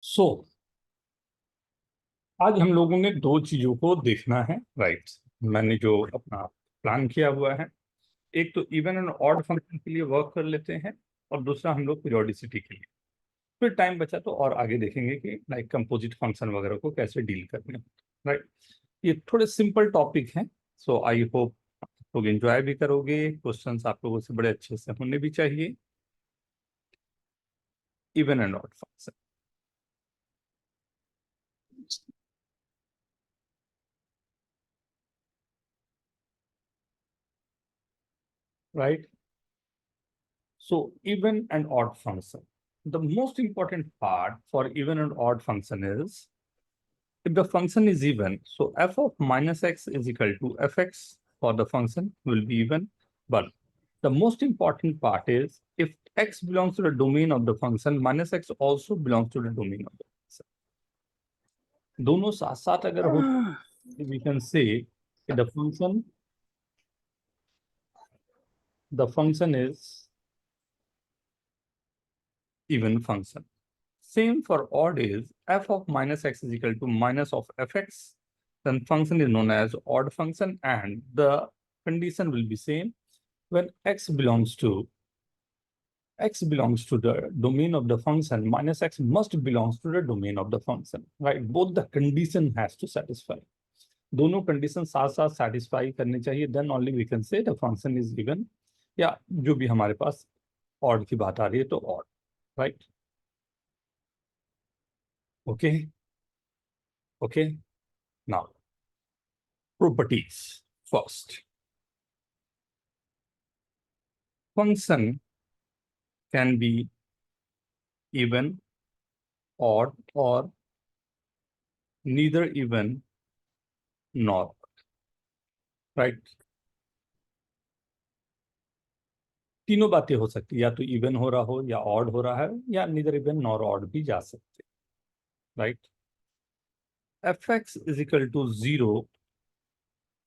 सो आज हम लोगों ने दो चीजों को देखना है, राइट। मैंने जो अपना प्लान किया हुआ है, एक तो इवन एंड ऑड फंक्शन के लिए वर्क कर लेते हैं और दूसरा हम लोग पीरियोडिसिटी के लिए। फिर टाइम बचा तो और आगे देखेंगे कि लाइक कंपोजिट फंक्शन वगैरह को कैसे डील करने, राइट। ये थोड़े सिंपल टॉपिक हैं। सो आई होप लोग एंजॉय भी करोगे। क्वेश्चंस आप लोगों से बड़े अच्छे से होने भी चाहिए। Even and odd function, right? So even and odd function. The most important part for even and odd function is if the function is even, so f of minus x is equal to fx for the function will be even. But the most important part is if x belongs to the domain of the function, minus x also belongs to the domain of the function. दोनों साथ साथ अगर हो, we can say the function is even function. Same for odd is f of minus x is equal to minus of fx. Then function is known as odd function, and the condition will be same when x belongs to the domain of the function, minus x must belongs to the domain of the function, right? Both the condition has to satisfy. दोनों condition साथ साथ satisfy करनी चाहिए, then only we can say the function is even, या जो भी हमारे पास odd की बात आ रही है तो odd, right? Okay. Now properties first. Function can be even, odd, or neither even nor odd, right? तीनों बातें हो सकती है, या तो इवन हो रहा हो, या ऑड हो रहा है, या नीदर इवन नॉर ऑड भी जा सकते, right. fx is equal to 0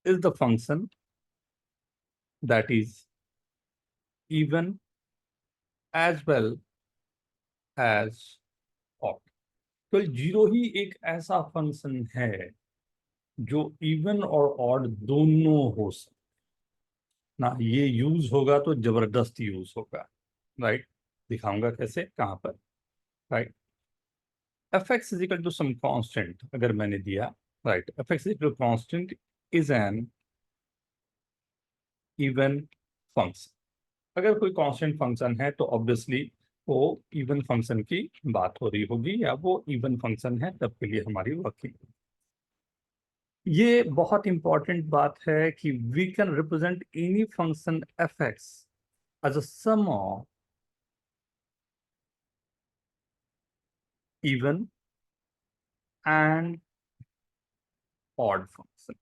is the function that is even as well as odd। तो जीरो ही एक ऐसा फंक्शन है जो इवन और ऑड दोनों हो सकते ना। ये यूज होगा तो जबरदस्त यूज होगा, राइट। दिखाऊंगा कैसे, कहां पर, right. F x is equal to some constant अगर मैंने दिया, right, F x is equal to constant is an even function. अगर कोई कांस्टेंट फंक्शन है तो ऑब्वियसली वो इवन फंक्शन की बात हो रही होगी, या वो इवन फंक्शन है तब के लिए हमारी वर्किंग। ये बहुत इंपॉर्टेंट बात है कि we can represent any function F X as a sum of even and odd function.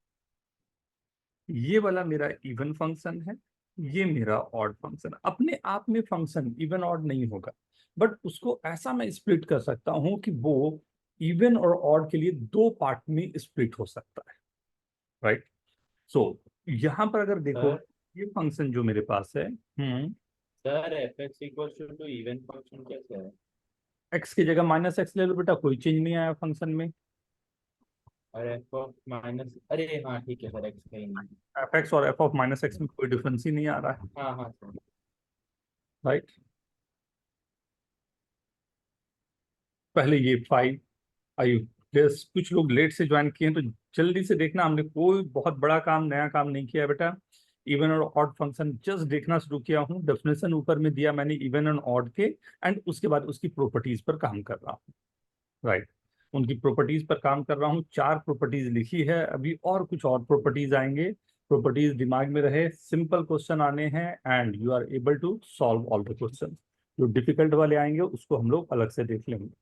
ये वाला मेरा इवन फंक्शन है, ये मेरा ऑड फंक्शन। अपने आप में फंक्शन इवन ऑड नहीं होगा, बट उसको ऐसा मैं स्प्लिट कर सकता हूं कि वो इवन और ऑड के लिए दो पार्ट में स्प्लिट हो सकता है, राइट। सो यहां पर अगर देखो, सर ये फंक्शन जो मेरे पास है, sir F X equal to even function कैसे है? एक्स की जगह माइनस एक्स ले लो बेटा, कोई चेंज नहीं आया फंक्शन में। और एफ ऑफ माइनस, अरे हाँ ठीक है सर, एक्स का ही नहीं। एफ एक्स और एफ ऑफ माइनस एक्स में कोई डिफरेंस ही नहीं आ रहा है, हाँ हाँ सर। राइट। पहले ये 5, आई गेस कुछ लोग लेट से ज्वाइन किए हैं तो जल्दी से देखना, हमने कोई बहुत बड़ा काम, नया काम नहीं किया है बेटा। इवन और ऑड फंक्शन जस्ट देखना शुरू किया हूँ। डेफिनेशन ऊपर में दिया मैंने इवन एंड ऑड के, एंड उसके बाद उसकी प्रॉपर्टीज पर काम कर रहा हूँ, राइट। उनकी प्रॉपर्टीज पर काम कर रहा हूँ। 4 प्रॉपर्टीज लिखी है, अभी और कुछ और प्रॉपर्टीज आएंगे। प्रॉपर्टीज दिमाग में रहे, सिंपल क्वेश्चन आने हैं and you are able to solve all the question. जो डिफिकल्ट वाले आएंगे उसको हम लोग अलग से देख लेंगे।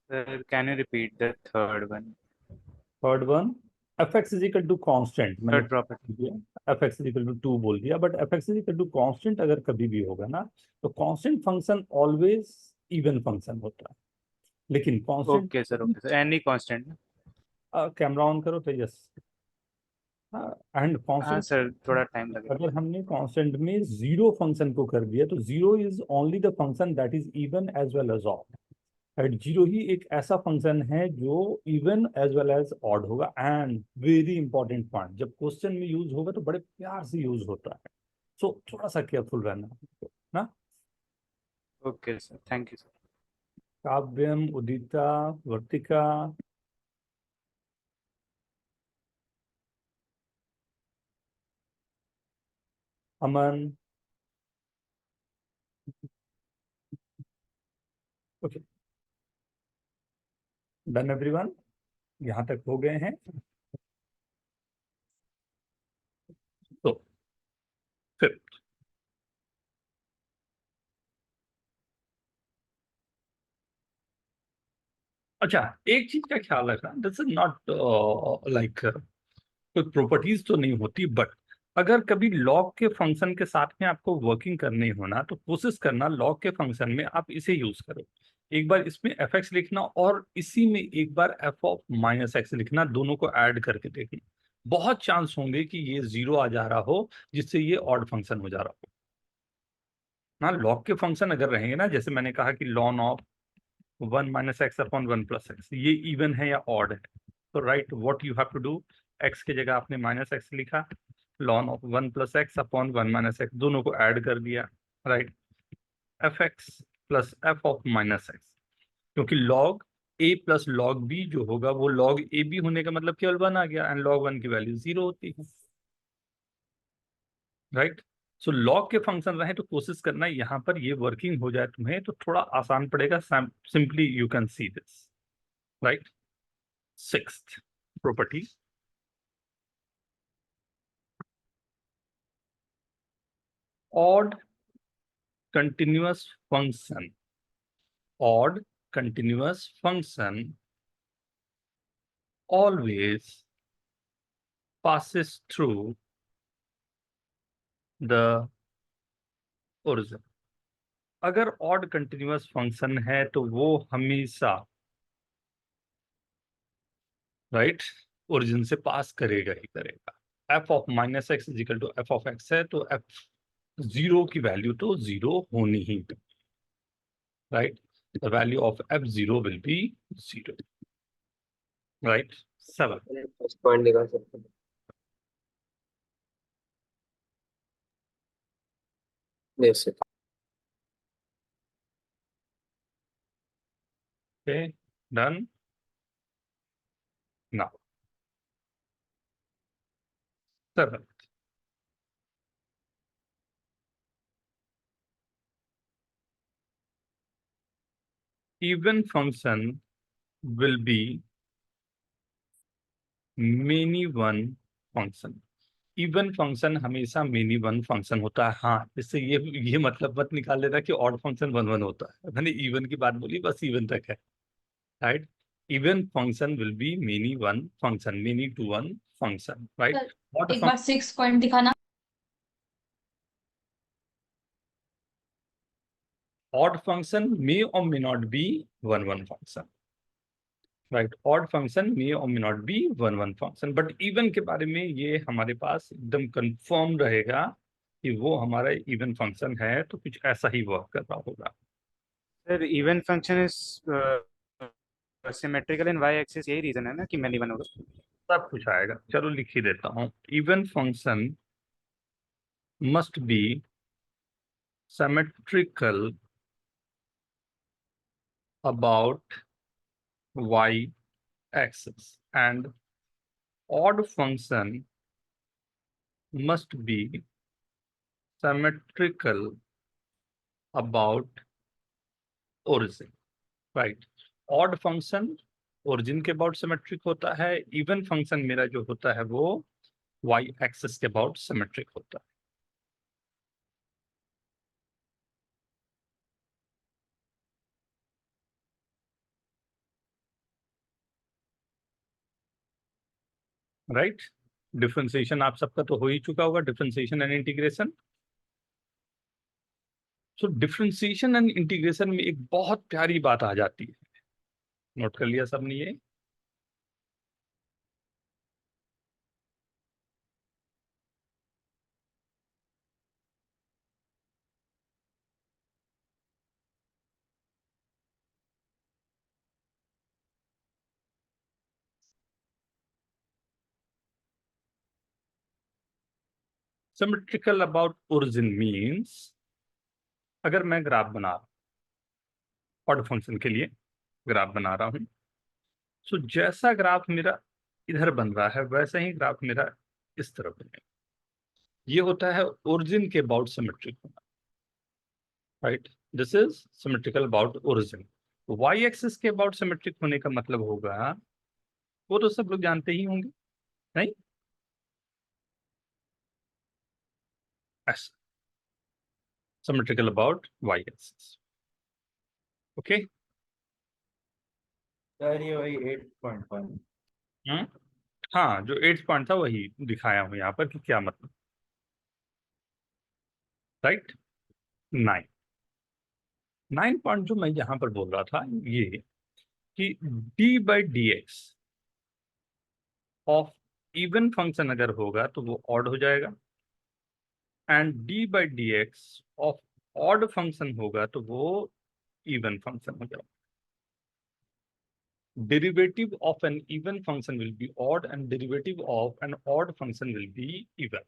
Sir, can you repeat the third one? Third one, F x is equal to constant मैंने Third property. दिया, F x is equal to 2 बोल दिया, but F x is equal to constant अगर कभी भी होगा ना, तो constant function always even function होता है। लेकिन constant, Okay, sir. Okay, sir. Any constant. Camera on करो तेजस। एंड हाँ कांस्टेंट, सर, थोड़ा टाइम लगेगा। अगर हमने कांस्टेंट में जीरो फंक्शन को कर दिया तो zero is only the function that is even as well as odd. At zero ही एक ऐसा फंक्शन है जो even as well as odd होगा। एंड वेरी इंपॉर्टेंट पॉइंट, जब क्वेश्चन में यूज होगा तो बड़े प्यार से यूज होता है, सो थोड़ा सा केयरफुल रहना ना। Okay sir, thank you sir. Kavyam, Udita, Vartika, Aman, okay, done everyone, यहाँ तक हो गए हैं। तो फिर अच्छा, एक चीज का ख्याल रखना, दिस इज नॉट लाइक कोई प्रॉपर्टीज तो नहीं होती, बट अगर कभी लॉग के फंक्शन के साथ में आपको वर्किंग करनी हो ना, तो कोशिश करना लॉग के फंक्शन में आप इसे यूज करो। एक बार इसमें एफ एक्स लिखना और इसी में एक बार एफ ऑफ माइनस एक्स लिखना, दोनों को ऐड करके देखना। बहुत चांस होंगे कि ये जीरो आ जा रहा हो, जिससे ये ऑड फंक्शन हो जा रहा हो ना। लॉग के फंक्शन अगर रहेंगे ना, जैसे मैंने कहा कि लॉन ऑफ 1 - x/(1 + x), ये इवन है या ऑड है, तो right what you have to do, x की जगह आपने -x लिखा, ln ऑफ 1 + x/(1 - x), दोनों को ऐड कर दिया, right, fx plus f of -x, क्योंकि log a plus log b जो होगा वो log a b होने का मतलब केवल 1 आ गया, एंड log 1 की वैल्यू 0 होती है, राइट। सो लॉग के फंक्शन रहे तो कोशिश करना यहाँ पर ये वर्किंग हो जाए तुम्हें, तो थोड़ा आसान पड़ेगा। Simply you can see this, right. Sixth property, odd continuous function. Odd continuous function always passes through the origin. अगर odd continuous function है तो वो हमेशा राइट ओरिजिन से पास करेगा ही करेगा। f of -x is equal to f of x है, तो f जीरो की वैल्यू तो जीरो होनी ही, right. The value of f0 will be 0, right. 7 first point दिखा सकते हैं। Yes sir. Okay, done. Now, seventh. Even function will be many one function. Even function हमेशा मेनी वन फंक्शन होता है। हाँ, इससे ये मतलब मत निकाल लेना कि ऑड फंक्शन वन वन होता है। मैंने इवन की बात बोली, बस इवन तक है, right. Even function will be many one function, many to one function, right. एक बार 6 पॉइंट दिखाना। Odd function may or may not be one one function, right. Odd function may or may not be one one function, but even के बारे में ये हमारे पास एकदम confirm रहेगा कि वो हमारा इवन फंक्शन है, तो कुछ ऐसा ही वर्क कर रहा होगा। Sir even function is symmetrical in y axis, यही रीजन है ना कि मैनी वन होगा। सब कुछ आएगा, चलो लिख ही देता हूँ। Even function must be symmetrical about y axis and odd function must be symmetrical about origin, right। odd function origin के about symmetric होता है, even function मेरा जो होता है वो y axis के about symmetric होता है। राइट। डिफरेंशिएशन आप सबका तो हो ही चुका होगा, differentiation and integration. So differentiation and integration में एक बहुत प्यारी बात आ जाती है, नोट कर लिया सबने ये। सिमेट्रिकल अबाउट ओरिजिन मीन्स अगर मैं ग्राफ बना रहा हूं, ऑड फंक्शन के लिए ग्राफ बना रहा हूं, सो जैसा ग्राफ मेरा इधर बन रहा है वैसा ही ग्राफ मेरा इस तरफ बनेगा। ये होता है ओरिजिन के अबाउट सिमेट्रिक होना, right. This is symmetrical about origin. Y axis के अबाउट सिमेट्रिक होने का मतलब होगा, वो तो सब लोग जानते ही होंगे, नहीं? ऐसा symmetrical about Y axis. Okay. Sir ये वही 8.1। हाँ, जो 8 पॉइंट था वही दिखाया हूं यहाँ पर कि क्या मतलब, राइट। 9 पॉइंट जो मैं यहाँ पर बोल रहा था ये कि D by D x of even function अगर होगा तो वो ऑड हो जाएगा, and D by D x of odd function होगा तो वो इवन फंक्शन हो जाएगा। Derivative of an even function will be odd and derivative of an odd function will be even.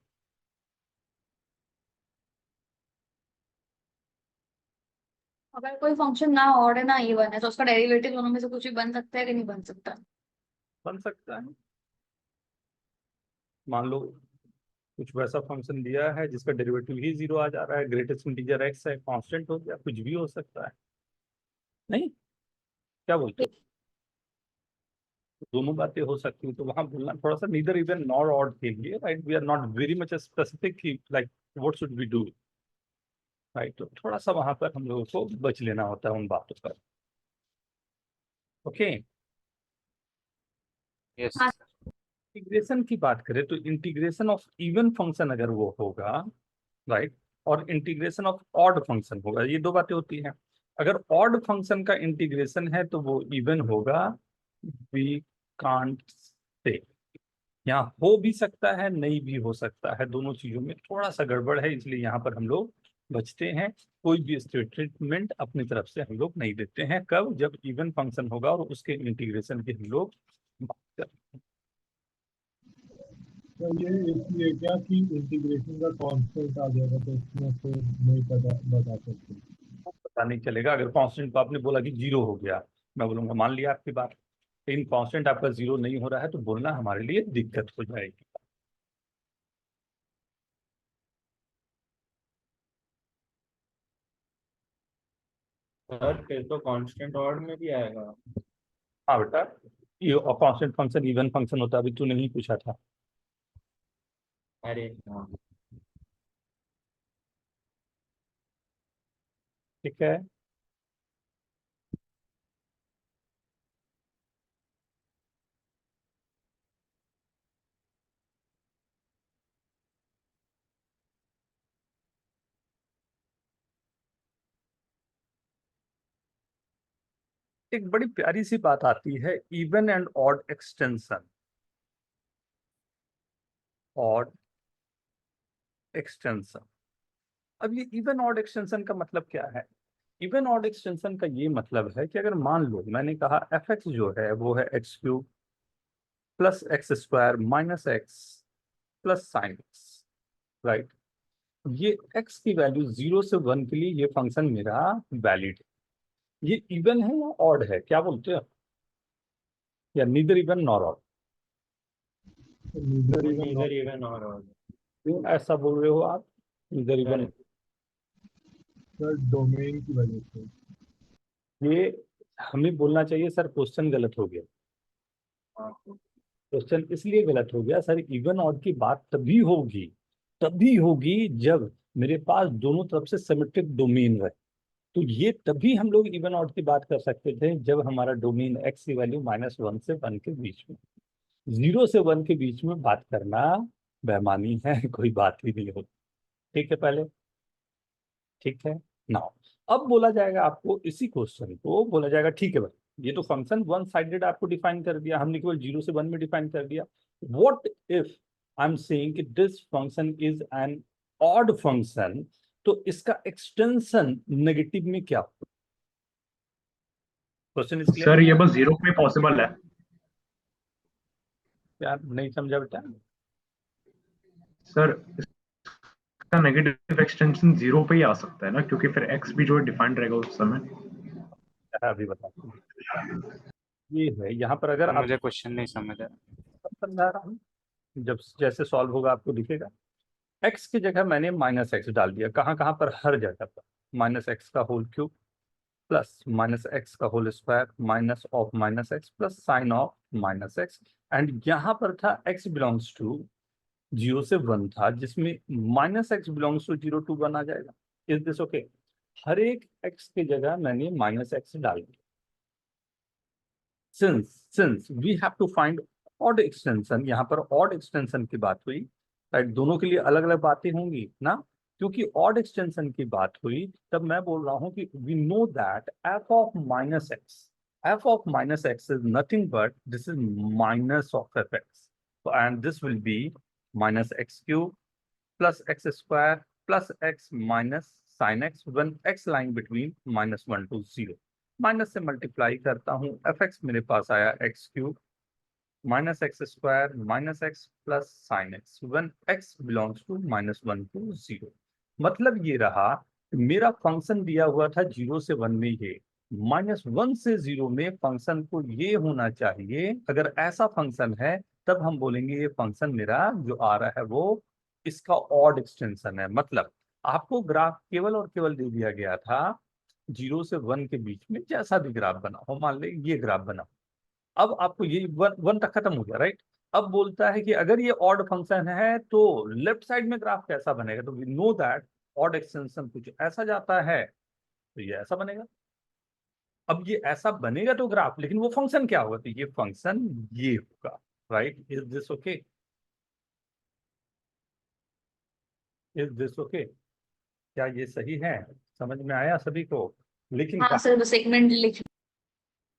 अगर कोई फंक्शन ना ऑड है ना इवन है तो उसका डेरिवेटिव दोनों में से कुछ भी बन सकता है कि नहीं बन सकता? बन सकता है। मान लो कुछ वैसा फंक्शन दिया है जिसका डेरिवेटिव ही 0 आ जा रहा है, ग्रेटेस्ट इंटीजर एक्स है, कांस्टेंट हो गया, कुछ भी हो सकता है, नहीं? क्या बोलते हो? दोनों बातें हो सकती है, तो वहां बोलना थोड़ा सा नीदर इवन नॉर ऑड के लिए, right. We are not very much specific like what should we do, right. तो थोड़ा सा वहां पर हम लोगों को बच लेना होता है उन बातों पर। ओके। यस हाँ। इंटीग्रेशन की बात करें तो इंटीग्रेशन ऑफ इवन फंक्शन अगर वो होगा, राइट, और इंटीग्रेशन ऑफ ऑड फंक्शन होगा, ये दो बातें होती हैं। अगर ऑड फंक्शन का इंटीग्रेशन है तो वो इवन होगा, वी कांट से। यहाँ हो भी सकता है, नहीं भी हो सकता है, दोनों चीजों में थोड़ा सा गड़बड़ है, इसलिए यहाँ पर हम लोग बचते हैं। कोई भी स्टेटमेंट अपनी तरफ से हम लोग नहीं देते हैं, कब? जब इवन फंक्शन होगा और उसके इंटीग्रेशन की हम लोग बात करें। तो ये इसलिए क्या कि इंटीग्रेशन का कांस्टेंट आ जाएगा तो इसमें से नहीं पता बता सकते। पता नहीं चलेगा। अगर कांस्टेंट को आपने बोला कि 0 हो गया, मैं बोलूंगा मान लिया आपकी बात, लेकिन कांस्टेंट आपका 0 नहीं हो रहा है तो बोलना हमारे लिए दिक्कत हो जाएगी। सर फिर तो कांस्टेंट ऑड में भी आएगा। हाँ बेटा, ये कांस्टेंट फंक्शन इवन फंक्शन होता है, अभी तूने नहीं पूछा था। अरे हाँ। ठीक है। एक बड़ी प्यारी सी बात आती है, even and odd extension. Odd extension, अब ये इवन ऑड एक्सटेंशन का मतलब क्या है? इवन ऑड एक्सटेंशन का ये मतलब है कि अगर मान लो मैंने कहा एफ एक्स जो है वो है x cube plus x square minus x plus sine x, right. ये x की वैल्यू 0 से 1 के लिए ये फंक्शन मेरा वैलिड है। ये इवन है या ऑड है, क्या बोलते हो? या neither even nor odd? Neither even और ऑड। क्यों ऐसा बोल रहे हो आप, नीदर इवन? सर डोमेन की वजह से। ये हमें बोलना चाहिए सर क्वेश्चन गलत हो गया। क्वेश्चन इसलिए गलत हो गया सर, इवन ऑड की बात तभी होगी जब मेरे पास दोनों तरफ से सिमेट्रिक डोमेन रहे। तो ये तभी हम लोग इवन ऑड की बात कर सकते थे जब हमारा डोमेन x की वैल्यू -1 से 1 के बीच में, 0 से 1 के बीच में बात करना बेईमानी है, कोई बात ही नहीं होती। ठीक है पहले, ठीक है ना? अब बोला जाएगा आपको, इसी क्वेश्चन को बोला जाएगा ठीक है भाई, ये तो फंक्शन वन साइडेड आपको डिफाइन कर दिया, हमने केवल 0 से 1 में डिफाइन कर दिया। What if I am saying कि this function is an odd function, तो इसका एक्सटेंशन नेगेटिव में क्या होगा? Question is clear? सर ये बस 0 में पॉसिबल है। यार नहीं समझा बेटा। सर का नेगेटिव एक्सटेंशन 0 पे ही आ सकता है ना, क्योंकि फिर x भी जो है डिफाइंड रहेगा उस समय। अभी बताता हूँ। ये है यहाँ पर अगर आप मुझे क्वेश्चन नहीं समझ आया। समझा रहा हूँ, जब जैसे सॉल्व होगा आपको दिखेगा। x की जगह मैंने माइनस एक्स डाल दिया, कहाँ कहाँ पर, हर जगह पर। माइनस एक्स का whole cube plus minus x का whole square minus of minus x plus sine of minus x. And यहाँ पर था x बिलोंग्स टू 0 से 1 था, जिसमें minus X belongs to 0 to 1 आ जाएगा। Is this okay? हर एक x की जगह मैंने माइनस एक्स डाल दिया। Since we have to find odd extension, यहाँ पर ऑड एक्सटेंशन की बात हुई, राइट? दोनों के लिए अलग अलग बातें होंगी ना, क्योंकि ऑड एक्सटेंशन की बात हुई, तब मैं बोल रहा हूं कि we know that f of minus X is nothing but this is minus of F X, and this will be minus X cube plus x square plus X minus sine X when X lying between -1 to 0। Minus से multiply करता हूँ, F X मेरे पास आया X cube minus X square minus x plus sine X when X belongs to -1 to 0। मतलब ये रहा, मेरा फंक्शन दिया हुआ था 0 से 1 में, ये -1 से 0 में फंक्शन को ये होना चाहिए। अगर ऐसा फंक्शन है तब हम बोलेंगे ये फंक्शन मेरा जो आ रहा है वो इसका ऑड एक्सटेंशन है। मतलब आपको ग्राफ केवल और केवल दे दिया गया था 0 से 1 के बीच में जैसा भी ग्राफ बना हो, मान ले ये ग्राफ बना, अब आपको ये 1 तक खत्म हो गया, राइट? अब बोलता है कि अगर ये ऑड फंक्शन है तो लेफ्ट साइड में ग्राफ कैसा बनेगा, तो we know that odd extension कुछ ऐसा जाता है तो ये ऐसा बनेगा। अब ये ऐसा बनेगा तो ग्राफ, लेकिन वो फंक्शन क्या होगा, तो ये फंक्शन ये होगा, right? Is this okay? Is this okay? क्या ये सही है? समझ में आया सभी को? लेकिन हाँ सर, बस एक मिनट लिख।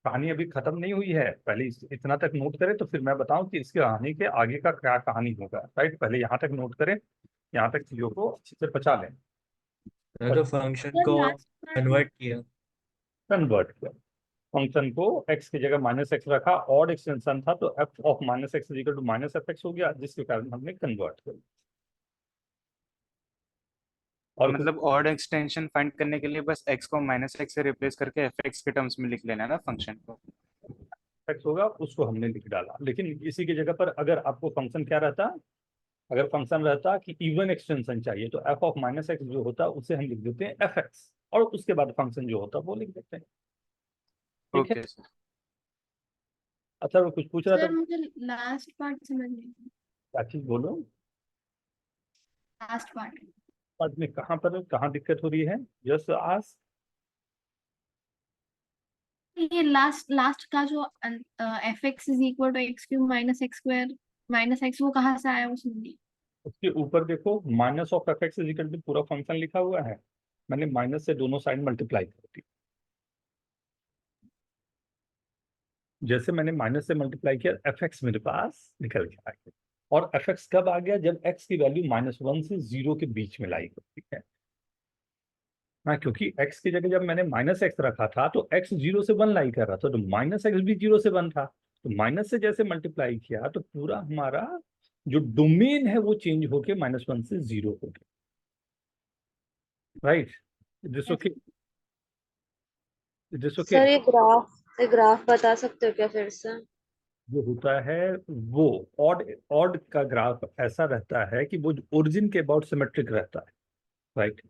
कहानी अभी खत्म नहीं हुई है, पहले इतना तक नोट करें तो फिर मैं बताऊं कि इसकी कहानी के आगे का क्या कहानी होगा, राइट? पहले यहाँ तक नोट करें, यहाँ तक चीजों को अच्छे से पचा लें। तो फंक्शन सर को लास्ट कन्वर्ट किया। कन्वर्ट किया फंक्शन को, x की जगह माइनस एक्स रखा, ऑड एक्सटेंशन था तो f of minus X equal to minus F X हो गया, जिसके कारण हमने कन्वर्ट किया। और मतलब ऑड एक्सटेंशन फाइंड करने के लिए बस x को माइनस एक्स से रिप्लेस करके fx के टर्म्स में लिख लेना है ना फंक्शन को। एक्स होगा उसको हमने लिख डाला, लेकिन इसी की जगह पर अगर आपको फंक्शन क्या रहता, अगर फंक्शन रहता कि इवन एक्सटेंशन चाहिए तो f ऑफ माइनस एक्स जो होता उसे हम लिख देते हैं एफ एक्स, और उसके बाद फंक्शन जो होता वो लिख देते हैं। ठीक है? Okay sir. अच्छा, वो कुछ पूछ रहा था, सर मुझे लास्ट पार्ट समझ नहीं क्या चीज बोलो? Last part. पार्ट में कहाँ पर कहाँ दिक्कत हो रही है? जस्ट आज ये लास्ट लास्ट का जो F x is equal to X cube minus X square minus X, वो कहाँ से आया वो समझिए। उसके ऊपर देखो, minus of F x is equal to पूरा फंक्शन लिखा हुआ है, मैंने माइनस से दोनों साइड मल्टीप्लाई कर दी। जैसे मैंने माइनस से मल्टीप्लाई किया, एफ एक्स मेरे पास निकल के आ गया। और एफ एक्स कब आ गया? जब एक्स की वैल्यू -1 से 0 के बीच में लाई, ठीक है ना? क्योंकि x की जगह जब मैंने माइनस एक्स रखा था तो x 0 से 1 लाई कर रहा था, तो माइनस एक्स भी 0 से 1 था, तो माइनस से जैसे मल्टीप्लाई किया तो पूरा हमारा जो डोमेन है वो चेंज होके -1 से 0 हो गया, right? This okay? This okay? Sir ये ग्राफ बता सकते हो क्या फिर से? जो होता है वो ऑड ऑड का ग्राफ ऐसा रहता है कि वो ओरिजिन के अबाउट सिमेट्रिक रहता है, राइट?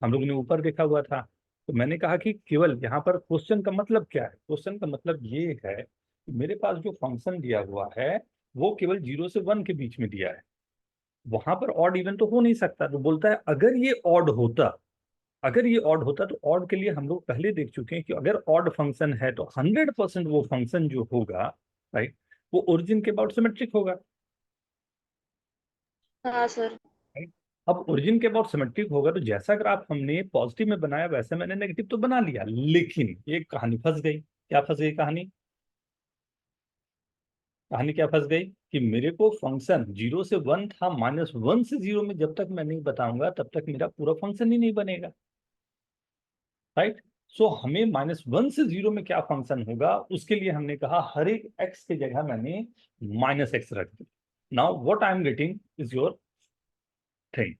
हम लोग ने ऊपर देखा हुआ था, तो मैंने कहा कि केवल यहाँ पर क्वेश्चन का मतलब क्या है? क्वेश्चन का मतलब ये है कि मेरे पास जो फंक्शन दिया हुआ है वो केवल 0 से 1 के बीच में दिया है, वहां पर ऑड इवन तो हो नहीं सकता। तो बोलता है अगर ये ऑड होता, अगर ये ऑड होता, तो ऑड के लिए हम लोग पहले देख चुके हैं कि अगर ऑड फंक्शन है तो 100% वो फंक्शन जो होगा, राइट, वो ओरिजिन के अबाउट सिमेट्रिक होगा। हाँ सर। right? अब ओरिजिन के अबाउट सिमेट्रिक होगा तो जैसा ग्राफ हमने पॉजिटिव में बनाया वैसे मैंने नेगेटिव तो बना लिया, लेकिन ये कहानी फंस गई। क्या फंस गई कहानी? कहानी क्या फंस गई कि मेरे को फंक्शन 0 से 1 था, -1 से 0 में जब तक मैं नहीं बताऊंगा तब तक मेरा पूरा फंक्शन ही नहीं बनेगा, राइट? सो हमें -1 से 0 में क्या फंक्शन होगा उसके लिए हमने कहा हर एक x की जगह मैंने -x रख दी। Now what I am getting is your thing,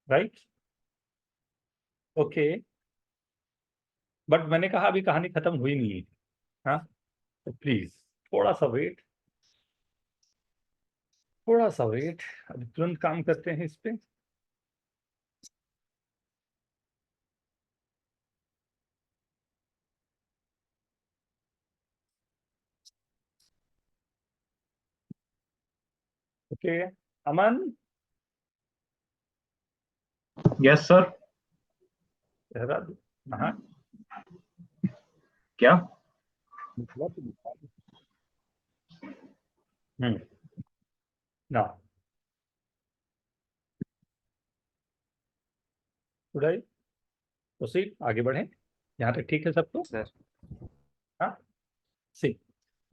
right? Okay, but मैंने कहा अभी कहानी खत्म हुई नहीं है। हाँ, तो प्लीज थोड़ा सा वेट, थोड़ा सा वेट, अभी तुरंत काम करते हैं इस पे। ओके, अमन, यस सर। देहरादून, हाँ, क्या? ना उड़ाई, प्रोसीड, आगे बढ़े, यहाँ तक ठीक है सबको? सर हाँ, सी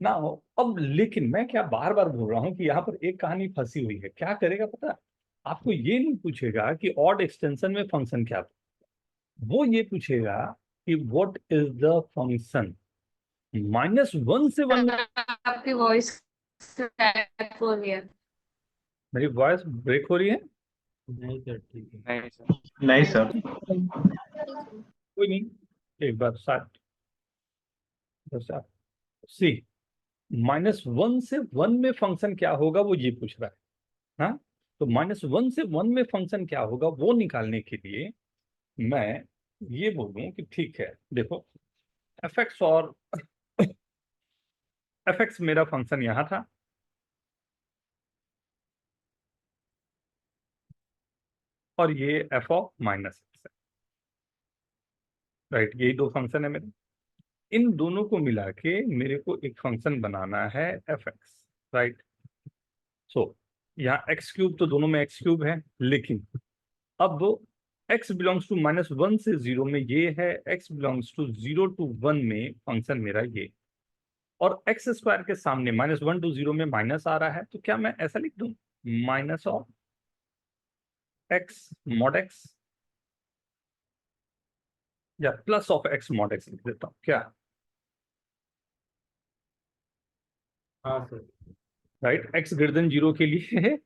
ना हो। अब लेकिन मैं क्या बार बार बोल रहा हूँ कि यहाँ पर एक कहानी फंसी हुई है। क्या करेगा पता है? आपको ये नहीं पूछेगा कि ऑड एक्सटेंशन में फंक्शन क्या था, वो ये पूछेगा कि व्हाट इज द फंक्शन -1 से 1 में। आपकी वॉइस क्रैक हो रही है। मेरी वॉइस ब्रेक हो रही है? नहीं सर ठीक है। नहीं सर। नहीं सर। कोई नहीं, एक बार साथ सी, -1 से 1 में फंक्शन क्या होगा वो ये पूछ रहा है। हाँ, तो -1 से 1 में फंक्शन क्या होगा वो निकालने के लिए मैं ये बोलूं कि ठीक है, देखो fx और fx मेरा फंक्शन यहां था, और ये f ऑफ -x है, राइट? यही दो फंक्शन है मेरे। इन दोनों को मिला के मेरे को एक फंक्शन बनाना है fx, राइट? सो यहाँ x³ तो दोनों में x³ है, लेकिन अब x बिलोंग्स टू -1 से 0 में ये है, x बिलोंग्स टू 0 to 1 में फंक्शन मेरा ये, और x² के सामने -1 to 0 में माइनस आ रहा है, तो क्या मैं ऐसा लिख दूं minus of x mod x, या plus of x mod x लिख देता हूं क्या? हाँ sir. Right, x greater than 0 के लिए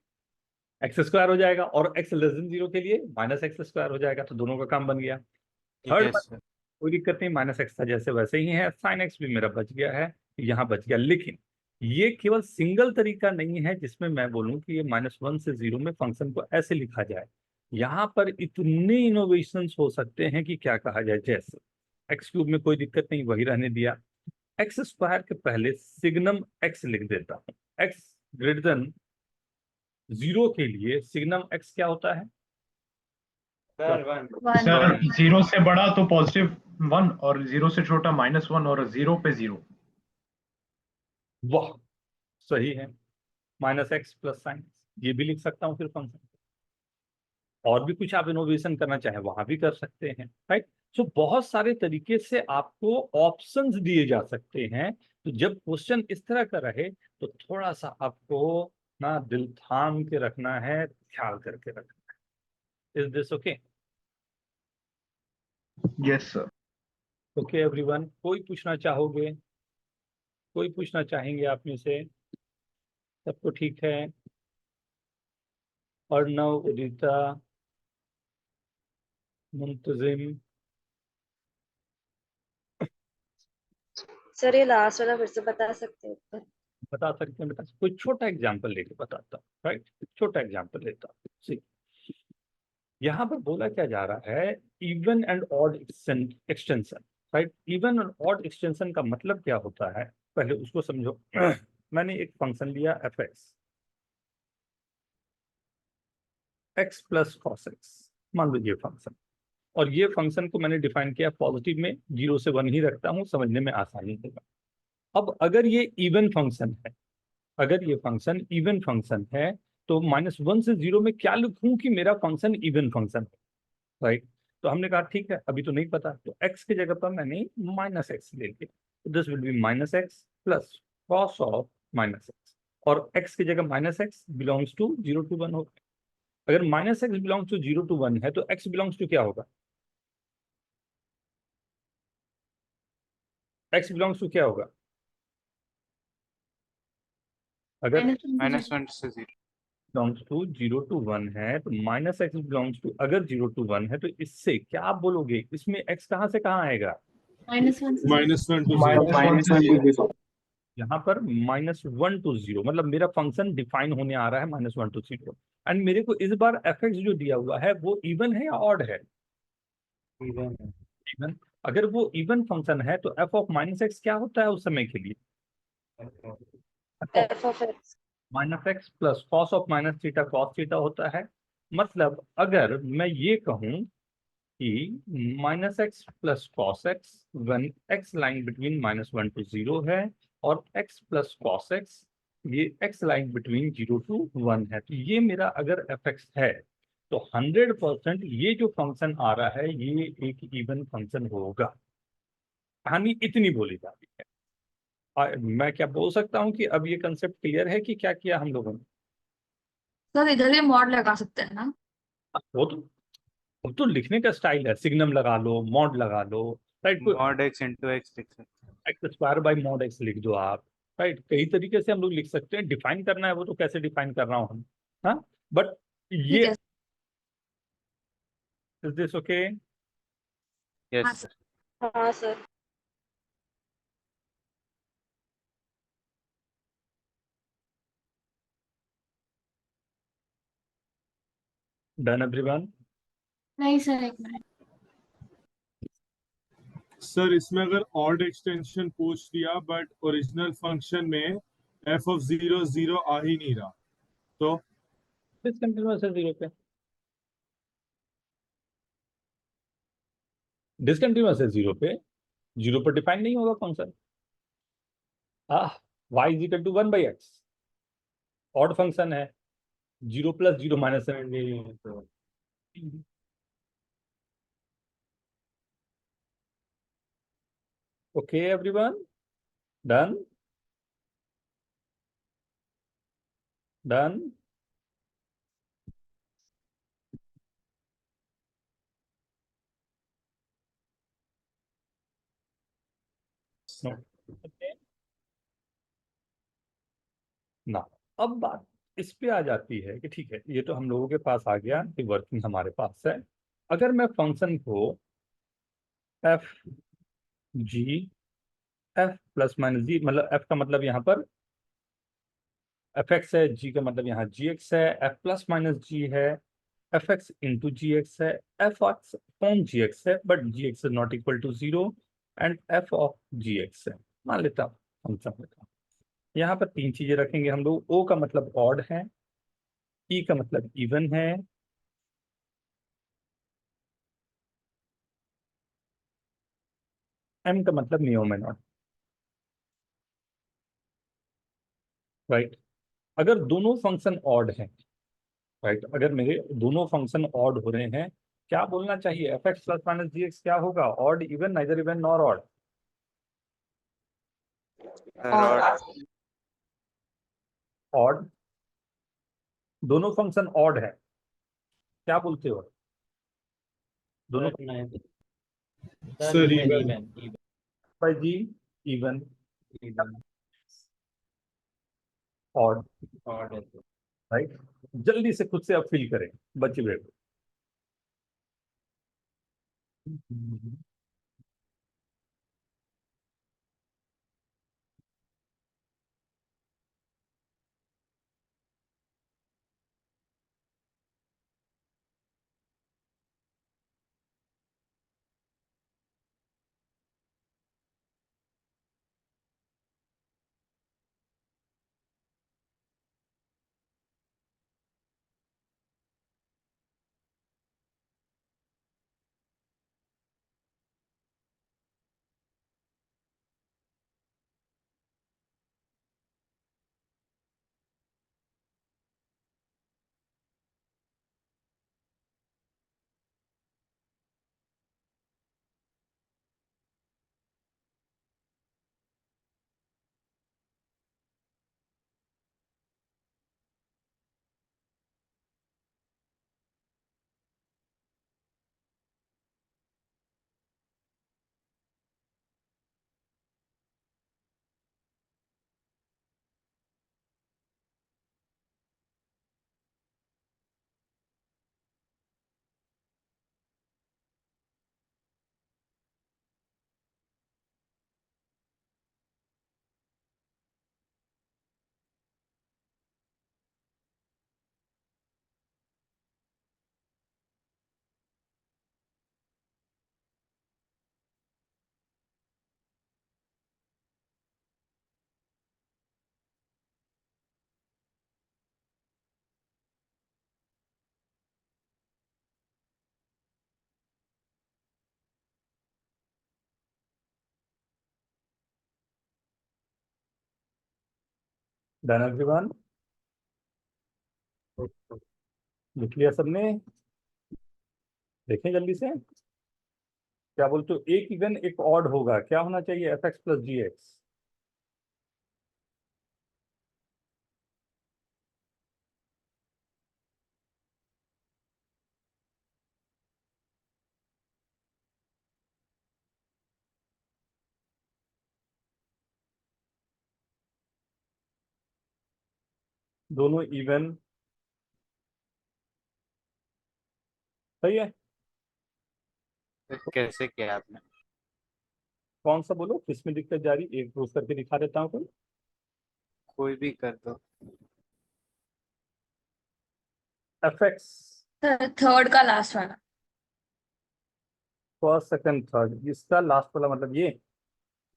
x² हो जाएगा, और x लेस देन 0 के लिए -x² हो जाएगा, तो दोनों का काम बन गया। ठीक थर्ड, है सर। कोई दिक्कत नहीं, -x था जैसे वैसे ही है, sin x भी मेरा बच गया है, यहाँ बच गया। लेकिन ये केवल सिंगल तरीका नहीं है जिसमें मैं बोलूं कि ये -1 से 0 में फंक्शन को ऐसे लिखा जाए। यहाँ पर इतने इनोवेशंस हो सकते हैं कि क्या कहा जाए, जैसे x³ में कोई दिक्कत नहीं, वही रहने दिया, x² के पहले सिग्नम x लिख देता हूँ। x ग्रेटर देन 0 के लिए सिग्नम x क्या होता है? सर 1। सर 0 से बड़ा तो +1, और 0 से छोटा -1, और 0 पे 0। वाह, सही है, -x प्लस साइन, ये भी लिख सकता हूँ फिर फंक्शन। और भी कुछ आप इनोवेशन करना चाहें वहां भी कर सकते हैं, राइट? सो बहुत सारे तरीके से आपको ऑप्शंस दिए जा सकते हैं। तो जब क्वेश्चन इस तरह का रहे तो थोड़ा सा आपको ना दिल थाम के रखना है, ख्याल करके रखना है। Is this okay? Yes sir. Okay everyone, कोई पूछना चाहोगे? कोई पूछना चाहेंगे आप में से? सबको ठीक है? अर्णव, उदिता, मुंतजिम, सर ये लास्ट वाला फिर से बता सकते हो? बता सकते हैं? बता, कोई छोटा एग्जांपल लेके बताता हूँ, राइट? छोटा एग्जांपल लेता हूँ। सी, यहाँ पर बोला क्या जा रहा है, even and odd extension, right? Even और ऑड एक्सटेंशन का मतलब क्या होता है, पहले उसको समझो। मैंने एक फंक्शन लिया fx, x plus cos x, मान लो ये फंक्शन, और ये फंक्शन को मैंने डिफाइन किया पॉजिटिव में, 0 से 1 ही रखता हूँ, समझने में आसानी होगा। अब अगर ये इवन फंक्शन है, अगर ये फंक्शन इवन फंक्शन है, तो -1 से 0 में क्या लिखूं कि मेरा फंक्शन इवन फंक्शन है, राइट? तो हमने कहा ठीक है, अभी तो नहीं पता, तो x की जगह पर मैंने -x ले लिया, तो this will B -x plus cos of -x, और x की जगह -x बिलोंग्स टू 0 to 1 होगा। अगर -x बिलोंग्स टू 0 to 1 है तो x बिलोंग्स टू क्या होगा? x बिलोंग्स टू क्या होगा अगर -1 से 0। बिलोंग्स टू 0 to 1 है तो माइनस एक्स बिलोंग्स टू, अगर 0 to 1 है तो इससे क्या आप बोलोगे, इसमें एक्स कहाँ से कहाँ आएगा? -1 से -1 to 0 -1 to 0 यहाँ पर -1 to 0, मतलब मेरा फंक्शन डिफाइन होने आ रहा है -1 to 0। एंड मेरे को इस बार एफ एक्स जो दिया हुआ है वो इवन है या ऑड है? इवन है। इवन। अगर वो इवन फंक्शन है तो एफ ऑफ माइनस एक्स क्या होता है उस समय के लिए? f of x minus x plus cos of minus theta cos theta होता है। मतलब अगर मैं ये कहूं कि minus x plus cos x when X lying between -1 to 0 है, और एक्स प्लस कॉस एक्स ये एक्स लाइन बिटवीन 0 to 1 है, तो ये मेरा अगर एफ एक्स है तो 100% ये जो फंक्शन आ रहा है ये एक इवन फंक्शन होगा। कहानी इतनी बोली जाती है। मैं क्या बोल सकता हूँ कि अब ये कंसेप्ट क्लियर है कि क्या किया हम लोगों ने? सर इधर भी मॉड लगा सकते हैं ना? वो तो लिखने का स्टाइल है, सिग्नम लगा लो, मॉड लगा लो, right. Mod x into x लिख सकते हैं। X square by mod x लिख दो आप, राइट। कई तरीके से हम लोग लिख सकते हैं, डिफाइन करना है वो तो कैसे डिफाइन कर रहा हूँ हम, हाँ। बट ठीक ये है। Is this okay? हाँ यस सर। हाँ सर डन एवरीवन? नहीं सर, एक मिनट। सर इसमें अगर ऑड एक्सटेंशन पूछ लिया बट ओरिजिनल फंक्शन में f of 0 0 आ ही नहीं रहा तो डिसकंटिन्यूअस है 0 पे, डिसकंटिन्यूअस है 0 पे, 0 पर डिफाइन नहीं होगा function. y is equal to 1/x, odd function है, 0 + 0 -7। Okay everyone, done? डन? ना। अब बात इस पे आ जाती है कि ठीक है, ये तो हम लोगों के पास आ गया कि वर्किंग हमारे पास है। अगर मैं फंक्शन को F G F plus minus G, मतलब एफ का मतलब यहाँ पर एफ एक्स है, जी का मतलब यहाँ जी एक्स है, एफ प्लस माइनस जी है, F x into G X है, F X upon G X है, but G X is not equal to 0, and F of G X है। मान लेता हूँ फंक्शन का, यहाँ पर तीन चीजें रखेंगे हम लोग। ओ का मतलब ऑड है, ई का मतलब इवन है, एम का मतलब नियोमेनॉन, राइट। अगर दोनों फंक्शन ऑड हैं, राइट, अगर मेरे दोनों फंक्शन ऑड हो रहे हैं, क्या बोलना चाहिए? F x plus minus G X क्या होगा? Odd even, neither even nor odd? Odd. दोनों फंक्शन ऑड है, क्या बोलते हो? दोनों sir even even even even by G even, even odd, odd है तो राइट। जल्दी से खुद से अब फील करें, बचे हुए को। Done everyone? लिख लिया सबने? देखें जल्दी से, क्या बोलते हो, एक इवन एक ऑड होगा, क्या होना चाहिए? एफ एक्स प्लस जी एक्स। दोनों इवन, सही है? तो कैसे किया आपने? कौन सा बोलो, किसमें दिक्कत जा रही, एक प्रूफ करके दिखा देता हूँ। कोई कोई भी कर दो। एफ एक्स थर्ड का लास्ट वाला। फर्स्ट सेकंड थर्ड, इसका लास्ट वाला मतलब ये।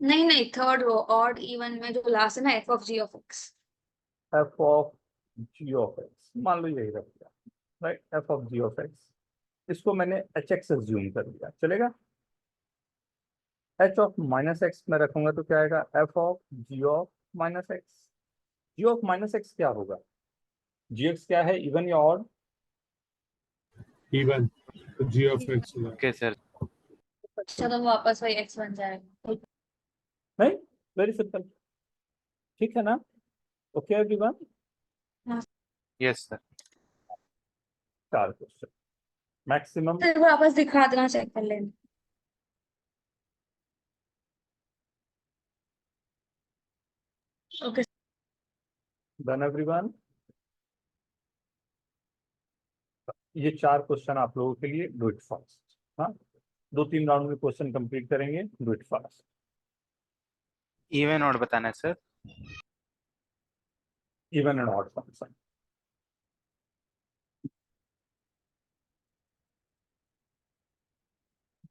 नहीं नहीं, थर्ड रो ऑड इवन में जो लास्ट है ना, F of G of X. F of G of X, मान लो यही रख दिया, right? F of G of X, इसको मैंने एच एक्स एज्यूम कर दिया, चलेगा? एच ऑफ माइनस एक्स में रखूंगा तो क्या आएगा? F of G of minus X. G of minus X क्या होगा? जी एक्स क्या है, इवन या ऑड? इवन, तो जी ऑफ एक्स होगा। Okay sir. चलो वापस वही एक्स बन जाएगा। नहीं, वेरी सिंपल, ठीक है ना? Okay everyone? Yes sir. 4 question maximum. तो एक बार वापस दिखा देना, चेक कर लेना। ओके। Done everyone? ये 4 क्वेश्चन आप लोगों के लिए, डू इट फास्ट। हाँ, 2-3 राउंड में क्वेश्चन कंप्लीट करेंगे, डू इट फास्ट। इवन और बताना है sir. Even and odd function.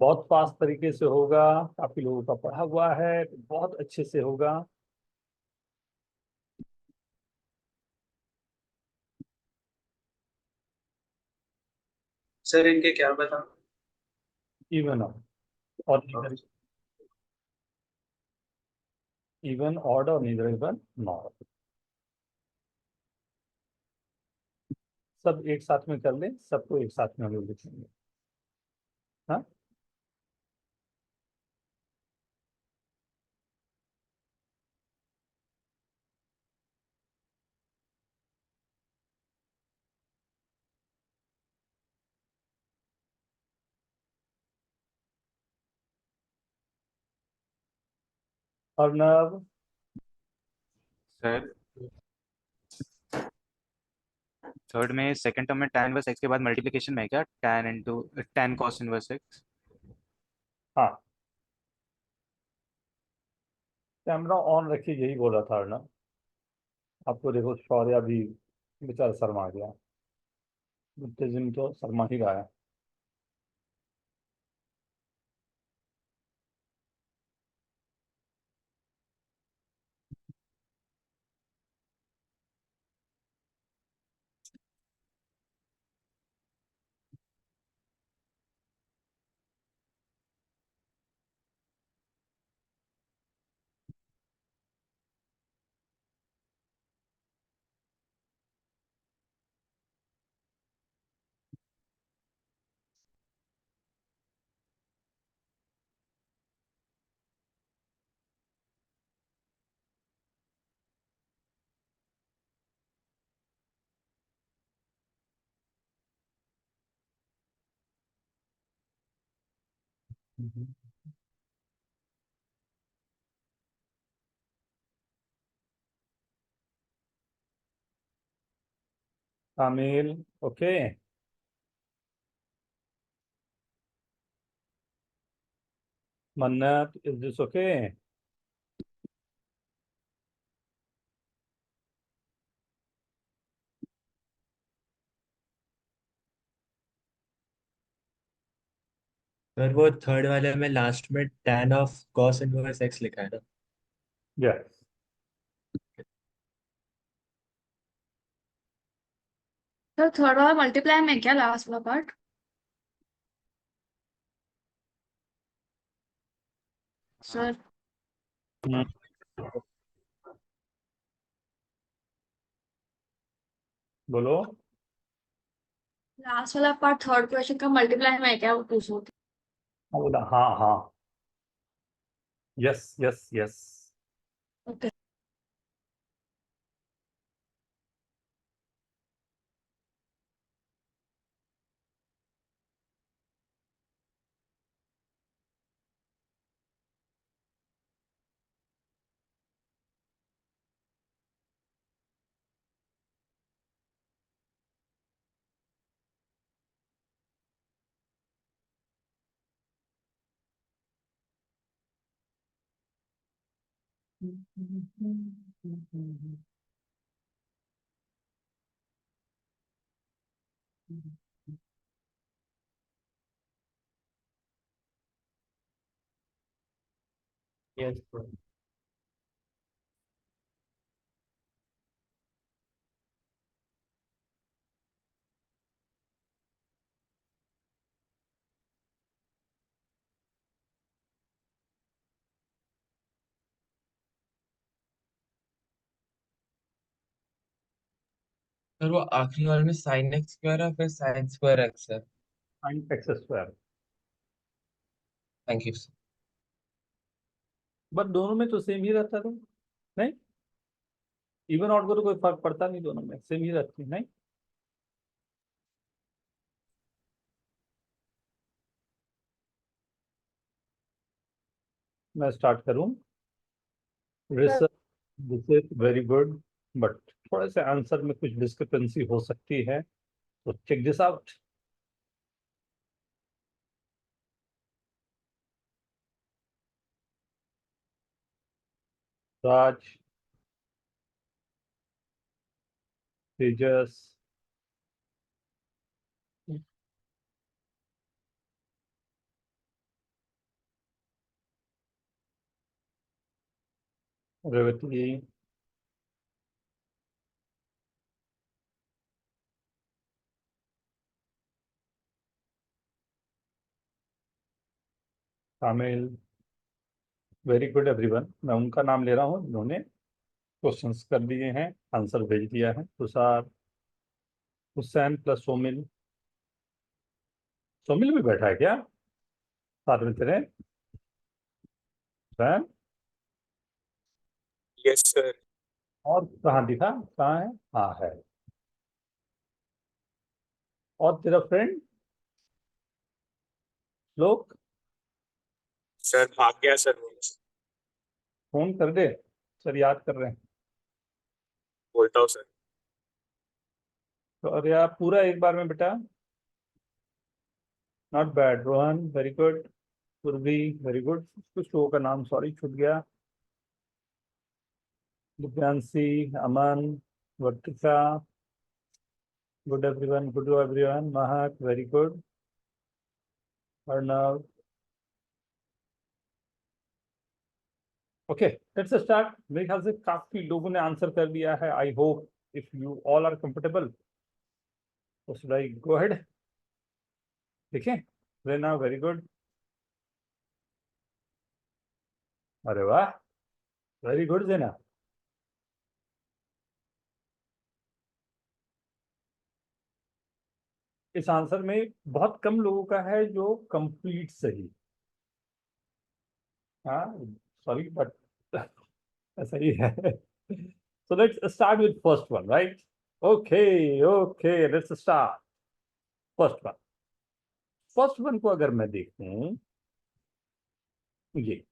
बहुत फास्ट तरीके से होगा, काफी लोगों का पढ़ा हुआ है, बहुत अच्छे से होगा। सर इनके क्या बता? इवन और नीदर, इवन ऑड और नीदर इवन नॉट, सब एक साथ में कर लें, सबको एक साथ में हम लोग लिखेंगे। हाँ, अर्नब? सर थर्ड में सेकंड टर्म में tan इनवर्स x के बाद मल्टीप्लिकेशन में है क्या, tan into tan cos inverse x? हाँ, कैमरा ऑन रखिए, यही बोला था अर्नब। आपको देखो शौर्य भी बेचारा शर्मा गया, मुत्तजिम तो शर्मा ही रहा है। कामिल, ओके? मन्नत, इज दिस ओके? सर वो थर्ड वाले में लास्ट में tan of cos inverse x लिखा है ना? यस। सर थर्ड वाला मल्टीप्लाई में क्या लास्ट वाला पार्ट? सर बोलो। लास्ट वाला पार्ट थर्ड क्वेश्चन का मल्टीप्लाई में है क्या, वो पूछ रही थी। हाँ बोला, हाँ हाँ, yes yes yes. Okay. Yes bro. Sir वो आखिरी वाले में साइन एक्स स्क्वायर है फिर साइन स्क्वायर एक्स है। sin x square. Thank you sir. But दोनों में तो सेम ही रहता था, नहीं? इवन ऑड को तो कोई फर्क पड़ता नहीं, दोनों में सेम ही रहती है, नहीं? मैं स्टार्ट करूं? Research, this is very good, but थोड़ा सा आंसर में कुछ डिस्क्रिपेंसी हो सकती है, तो check this out. Raj, Tejas, Revati, Kamil, very good everyone. मैं उनका नाम ले रहा हूँ जिन्होंने क्वेश्चंस कर दिए हैं, आंसर भेज दिया है। तुषार, हुसैन प्लस सोमिल। सोमिल भी बैठा है क्या साथ में तेरे? Hussain, yes sir. और कहाँ दिखा, कहाँ है? हाँ है। और तेरा फ्रेंड लोग, सर भाग गया सर। फोन कर दे, सर याद कर रहे हैं। बोलता हूँ सर। तो अरे यार पूरा एक बार में बेटा, not bad. Rohan very good, Purvi very good. कुछ लोगों का नाम सॉरी छूट गया। Divyanshi, Aman, Vartika, good everyone, good everyone. Mahak very good. Arnav, okay let's start. मेरे ख्याल से काफी लोगों ने आंसर कर दिया है। I hope if you all are comfortable, तो शुड आई गो अहेड? देखें, रेना वेरी गुड, अरे वाह, वेरी गुड जेना। इस आंसर में बहुत कम लोगों का है जो कंप्लीट सही। हाँ, सॉरी बट सही है। So let's start with first one, right? Okay okay, let's start first one. First one को अगर मैं देखूं, ये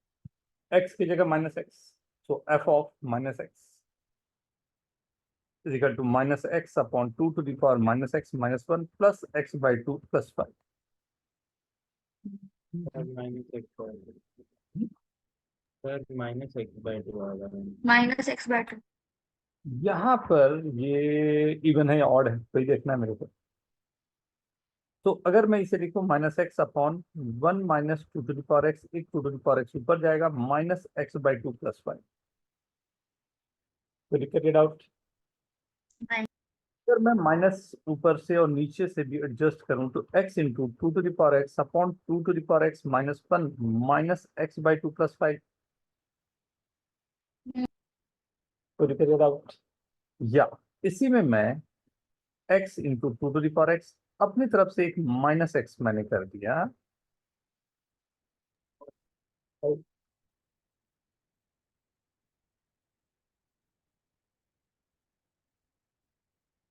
x की जगह minus x, so f of minus x is equal to minus x upon 2 to the power minus x minus 1 plus x by 2 plus 5. Sir minus X by, sir minus X by 2 आ रहा है। Minus X by 2। यहाँ पर ये even है या odd है, तो ये देखना है मेरे को। तो अगर मैं इसे लिखूं minus X upon 1 minus 2 to the power X, एक 2 टू द पावर एक्स ऊपर जाएगा, माइनस एक्स बाई 2 प्लस 5। तो दिक्कत इट आउट। अगर मैं माइनस ऊपर से और नीचे से भी एडजस्ट करूं तो x into 2 to the power X upon 2 to the power X minus 1 minus X by 2 plus 5। तो दिक्कत इट आउट। या इसी में मैं x into two to the power x, अपनी तरफ से एक माइनस x मैंने कर दिया,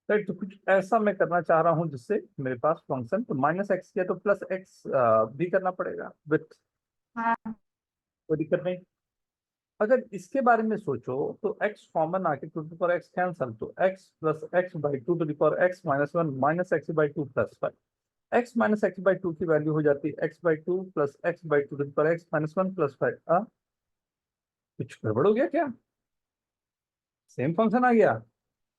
राइट। तो कुछ ऐसा मैं करना चाह रहा हूं जिससे मेरे पास फंक्शन, तो माइनस एक्स किया तो प्लस एक्स भी करना पड़ेगा विथ, हाँ कोई दिक्कत नहीं। अगर इसके बारे में सोचो तो x कॉमन आके two to power x cancel, तो x plus X by two to power x minus one minus X by two plus five, x minus X by two की वैल्यू हो जाती है x by two plus X by two to power x minus one plus five. कुछ गड़बड़ हो गया क्या? Same function आ गया।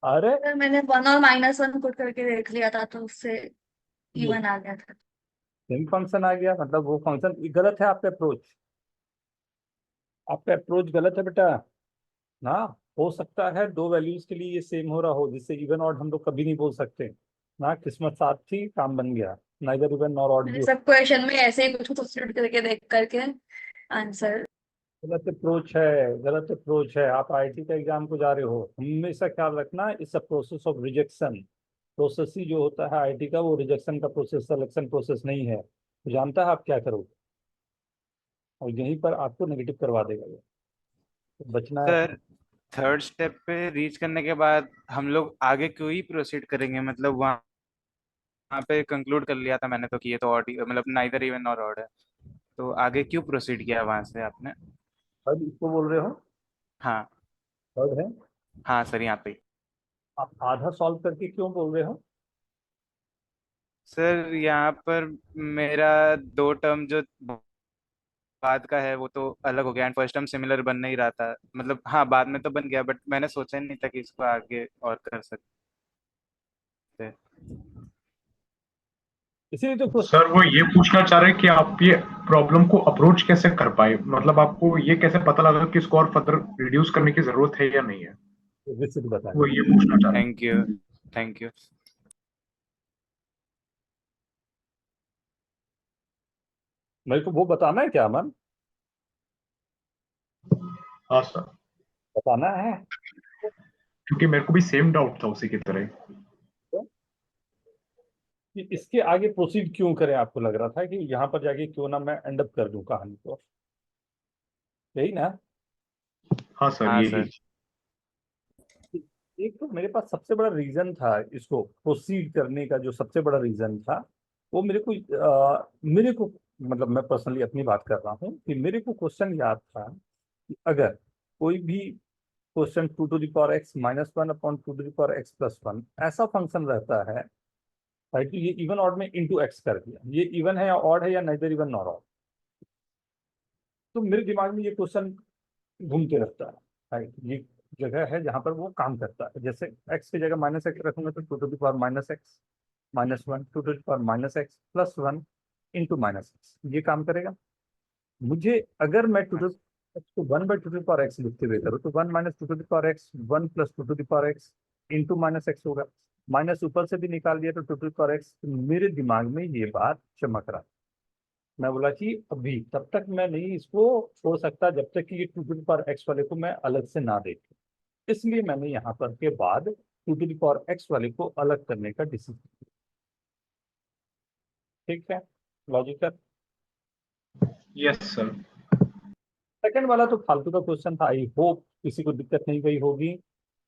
अरे सर, मैंने 1 और -1 पुट करके देख लिया था तो उससे ये इवन आ गया था। सेम फंक्शन आ गया, मतलब वो फंक्शन गलत है। आपका अप्रोच, आपका अप्रोच गलत है बेटा ना। हो सकता है दो वैल्यूज के लिए ये सेम हो रहा हो, जिससे इवन ऑड हम लोग कभी नहीं बोल सकते ना। किस्मत साथ थी, काम बन गया, नाइदर इवन नॉर ऑड मैंने भी। सब क्वेश्चन में ऐसे ही कुछ कुछ पुट करके देख करके आंसर। गलत अप्रोच है, गलत अप्रोच है। आप आईआईटी का एग्जाम को जा रहे हो, हमेशा ख्याल रखना, it's a process of rejection. Process ही जो होता है आईआईटी का, वो रिजेक्शन का प्रोसेस, सिलेक्शन प्रोसेस नहीं है। तो जानता है आप क्या करोगे, और यहीं पर आपको नेगेटिव करवा देगा ये। तो बचना है। सर थर्ड स्टेप पे रीच करने के बाद हम लोग आगे क्यों ही प्रोसीड करेंगे, मतलब वहाँ पे कंक्लूड कर लिया था मैंने तो कि ये तो ऑड, मतलब नाइदर इवन नॉर ऑड है, तो आगे क्यों प्रोसीड किया वहां से आपने? अब इसको बोल रहे हो, हाँ थर्ड है। हाँ सर, यहाँ पे। आप आधा सॉल्व करके क्यों बोल रहे हो? सर यहाँ पर मेरा दो टर्म जो बाद का है वो तो अलग हो गया, एंड फर्स्ट टर्म सिमिलर बन नहीं रहा था, मतलब हाँ बाद में तो बन गया, बट मैंने सोचा ही नहीं था कि इसको आगे और कर सकते। इसीलिए तो सर वो ये पूछना चाह रहे हैं कि आप ये प्रॉब्लम को अप्रोच कैसे कर पाए, मतलब आपको ये कैसे पता लगा कि इसको और फर्दर रिड्यूस करने की जरूरत है या नहीं है, विस्तृत बताएं। वो ये पूछना चाह रहे हैं। Thank you, thank you. मेरे को वो बताना है क्या अमन? हाँ सर, बताना है क्योंकि मेरे को भी सेम डाउट था उसी की तरह। कि इसके आगे प्रोसीड क्यों करें। आपको लग रहा था कि यहाँ पर जाके क्यों ना मैं एंड अप कर दूं कहानी को, यही ना? हाँ सर, हाँ यही। सर। एक तो मेरे पास सबसे बड़ा रीजन था इसको प्रोसीड करने का, जो सबसे बड़ा रीजन था वो मेरे को मतलब मैं पर्सनली अपनी बात कर रहा हूँ कि मेरे को क्वेश्चन याद था कि अगर कोई भी question two to the power X minus one upon two to the power X plus one ऐसा फंक्शन रहता है, राइट। तो ये इवन ऑड में इंटू एक्स कर दिया, ये इवन है या ऑड है या नाइदर इवन नॉर ऑड। तो मेरे दिमाग में ये क्वेश्चन घूमते रहता है, राइट। ये जगह है जहां पर वो काम करता है। जैसे x की जगह माइनस एक्स रखूंगा तो two to the power minus x minus one two to the power minus x plus one into minus x, ये काम करेगा। मुझे अगर मैं टू टू एक्स को one by two to power x लिखते हुए करूँ तो one minus two to the power x one plus two to the power x into minus x होगा। माइनस ऊपर से भी निकाल दिया तो two to the power x. मेरे दिमाग में ये बात चमक रहा। मैं बोला कि अभी तब तक मैं नहीं इसको छोड़ सकता जब तक कि ये two to the power x वाले को मैं अलग से ना देखूं। इसलिए मैंने यहाँ पर के बाद two to the power x वाले को अलग करने का डिसीजन। ठीक है, लॉजिकल। Yes sir. सेकंड वाला तो फालतू का क्वेश्चन था, आई होप किसी को दिक्कत नहीं गई होगी।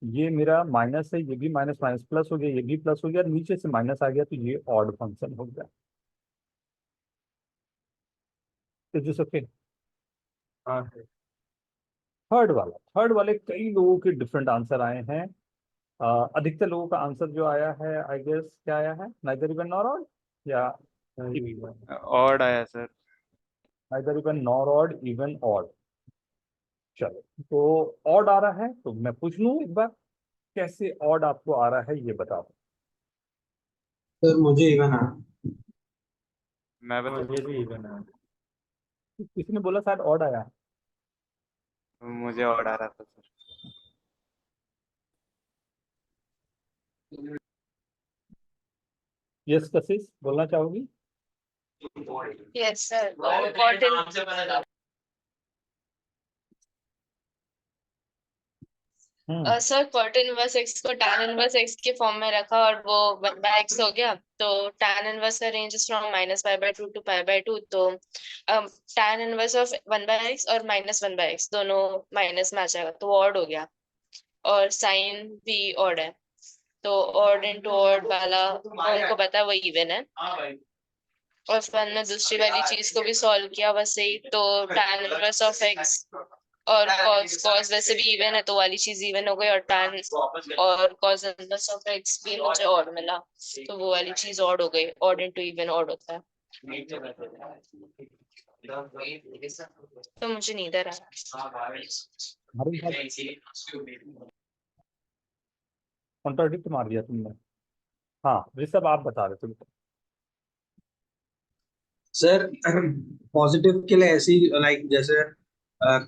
ये मेरा माइनस है, ये भी माइनस माइनस प्लस हो गया, ये भी प्लस हो गया, नीचे से माइनस आ गया तो ये ऑड फंक्शन हो गया। Is this okay? हाँ सर। थर्ड वाले कई लोगों के डिफरेंट आंसर आए हैं। अधिकतर लोगों का आंसर जो आया है आई गेस क्या आया है, नाइदर इवन नॉर ऑड या ऑड आया sir. Neither even nor odd even odd. चलो, तो ऑड आ रहा है तो मैं पूछ लूं एक बार, कैसे ऑड आपको आ रहा है ये बताओ। सर मुझे इवन आ मैं बता, मुझे भी इवन आ किसी ने बोला शायद ऑड आया। मुझे ऑड आ रहा था सर। यस कशिश बोलना चाहोगी? Yes sir, important. Sir cot inverse x को tan इनवर्स x के फॉर्म में रखा और वो 1/x हो गया, तो tan इनवर्स का रेंज फ्रॉम -π/2 to π/2, तो tan इनवर्स ऑफ 1/x और -1/x दोनों माइनस में आ जाएगा, तो ऑड हो गया, और साइन भी ऑड है, तो ऑड इनटू ऑड वाला उनको पता है वो इवन है। और फिर हमने दूसरी वाली चीज को भी सॉल्व किया वैसे ही, तो tan इनवर्स ऑफ x और cos वैसे भी इवन है, तो वाली चीज इवन हो गई, और tan और cos इनवर्स ऑफ x भी मुझे ऑड मिला, तो वो वाली चीज ऑड हो गई, ऑड इनटू इवन ऑड होता है, तो मुझे नीदर आया। कॉन्ट्राडिक्ट मार दिया तुमने। हाँ ऋषभ आप बता रहे थे। सर पॉजिटिव के लिए ऐसी लाइक जैसे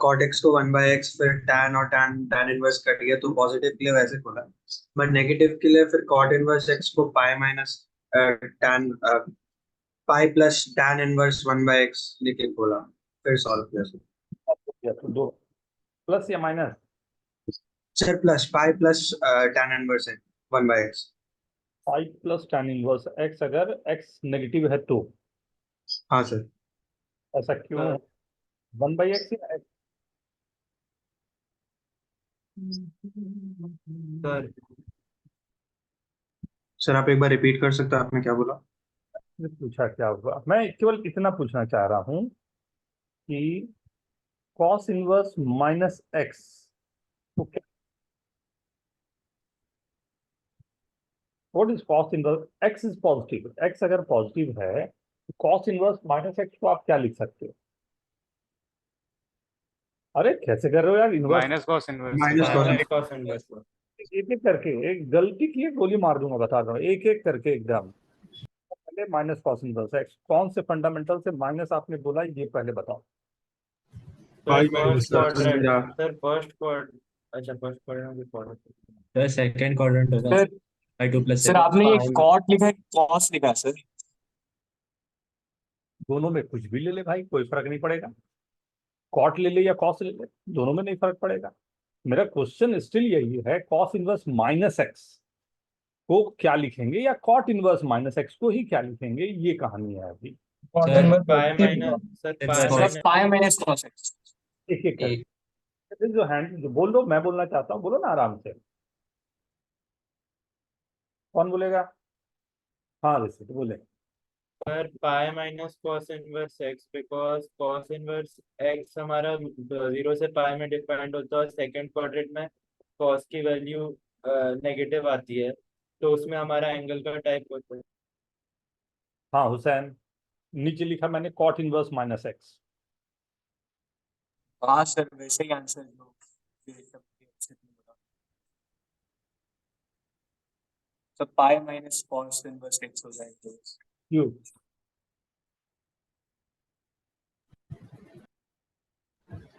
cot x को 1/x फिर tan और tan इनवर्स कट गया तो पॉजिटिव के लिए वैसे खोला, बट नेगेटिव के लिए फिर cot इनवर्स x को pi minus tan pi plus tan inverse 1/x लेके खोला, फिर सॉल्व किया सर। तो दो प्लस या minus? Sir plus pi plus tan inverse 1/x। Pi plus tan inverse x, अगर x नेगेटिव है तो? हाँ सर। ऐसा क्यों? 1/x या x? सर आप एक बार रिपीट कर सकते हैं, आपने क्या बोला? पूछा क्या हुआ, मैं केवल इतना पूछना चाह रहा हूं कि cos इनवर्स माइनस x तो क्या? What is cos inverse? x is positive, x अगर पॉजिटिव है तो cos इनवर्स माइनस x को आप क्या लिख सकते हो? अरे कैसे कर रहे हो यार? Inverse minus cos inverse minus cos inverse. एक एक करके, एक गलती की है गोली मार दूंगा, बता रहा हूँ, एक एक करके एकदम। पहले माइनस cos इनवर्स x, कौन से फंडामेंटल से माइनस आपने बोला ये पहले बताओ। Pi first minus quadrant sir, first quadrant, अच्छा first quadrant sir second quadrant होगा सर by 2 + सर आपने ये कॉट लिखा है कॉस लिखा है सर? दोनों में कुछ भी ले ले भाई, कोई फर्क नहीं पड़ेगा। कॉट ले ले या कॉस ले ले, दोनों में नहीं फर्क पड़ेगा। मेरा क्वेश्चन स्टिल यही है, कॉस इनवर्स माइनस एक्स को क्या लिखेंगे या कॉट इनवर्स माइनस एक्स को ही क्या लिखेंगे, ये कहानी है अभी। Sir pi minus sir sir pi minus cos x. एक एक करके जो हैंड जो बोल दो, मैं बोलना चाहता हूँ, बोलो ना आराम से। कौन बोलेगा? हाँ ऋषि बोले। Sir pi minus cos inverse x, because cos inverse x हमारा 0 से पाई में डिपेंड होता है, और सेकंड क्वाड्रेंट में cos की वैल्यू नेगेटिव आती है, तो उसमें हमारा एंगल का टाइप होता है। हाँ हुसैन, नीचे लिखा मैंने कॉट इनवर्स माइनस एक्स। हाँ सर वैसे ही आंसर जो तो pi minus cos inverse x हो जाएगा। क्यों?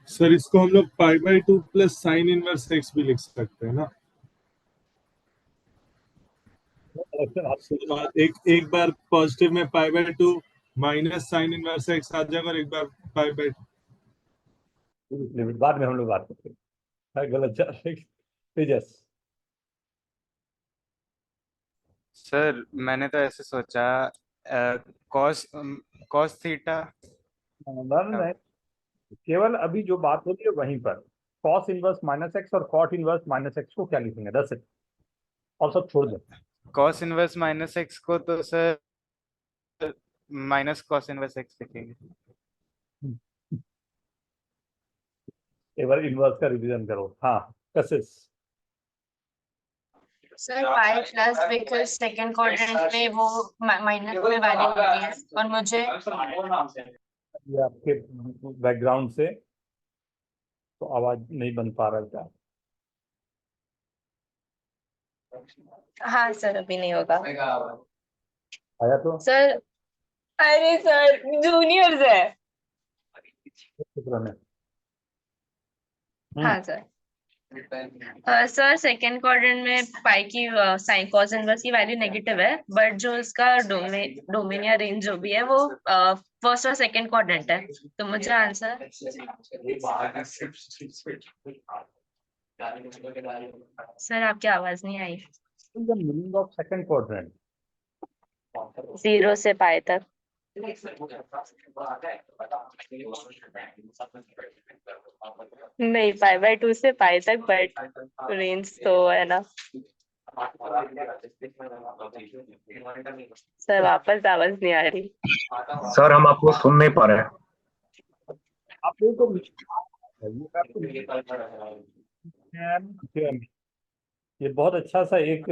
सर इसको हम लोग π/2 प्लस साइन इनवर्स x भी लिख सकते हैं ना? एक बार पॉजिटिव में π/2 माइनस साइन इनवर्स x आ जाएगा, और एक बार π/2। बाद में हम लोग बात करते हैं, गलत जा रहे हैं। तेजस। सर मैंने तो ऐसे सोचा cos थीटा। नहीं, केवल अभी जो बात हो रही है वहीं पर cos इनवर्स माइनस एक्स और cot इनवर्स माइनस एक्स को क्या लिखेंगे, 10 और सब छोड़ दो। cos इनवर्स माइनस x को तो sir minus cos inverse x लिखेंगे। एक बार इनवर्स का रिवीजन करो। हाँ कशिश। Sir pi plus, because second quadrant में वो माइनस में वैल्यू होती है, और मुझे ये आपके बैकग्राउंड से तो आवाज नहीं बन पा रहा था। हाँ सर अभी नहीं होगा आया तो सर। अरे सर जूनियर्स है। चित्र में हाँ सर। सर सेकंड क्वाड्रेंट में पाई की साइन cos इनवर्स की वैल्यू नेगेटिव है, बट जो इसका डोमेन या रेंज जो भी है वो फर्स्ट और सेकंड क्वाड्रेंट है, तो मुझे आंसर सर आपकी आवाज नहीं आई। The meaning of second quadrant? 0 से पाई तक। नहीं, π/2 से पाई तक, बट रेंज तो है ना। सर वापस आवाज नहीं आ रही। सर हम आपको सुन नहीं पा रहे हैं। आप लोगों को ये बहुत अच्छा सा एक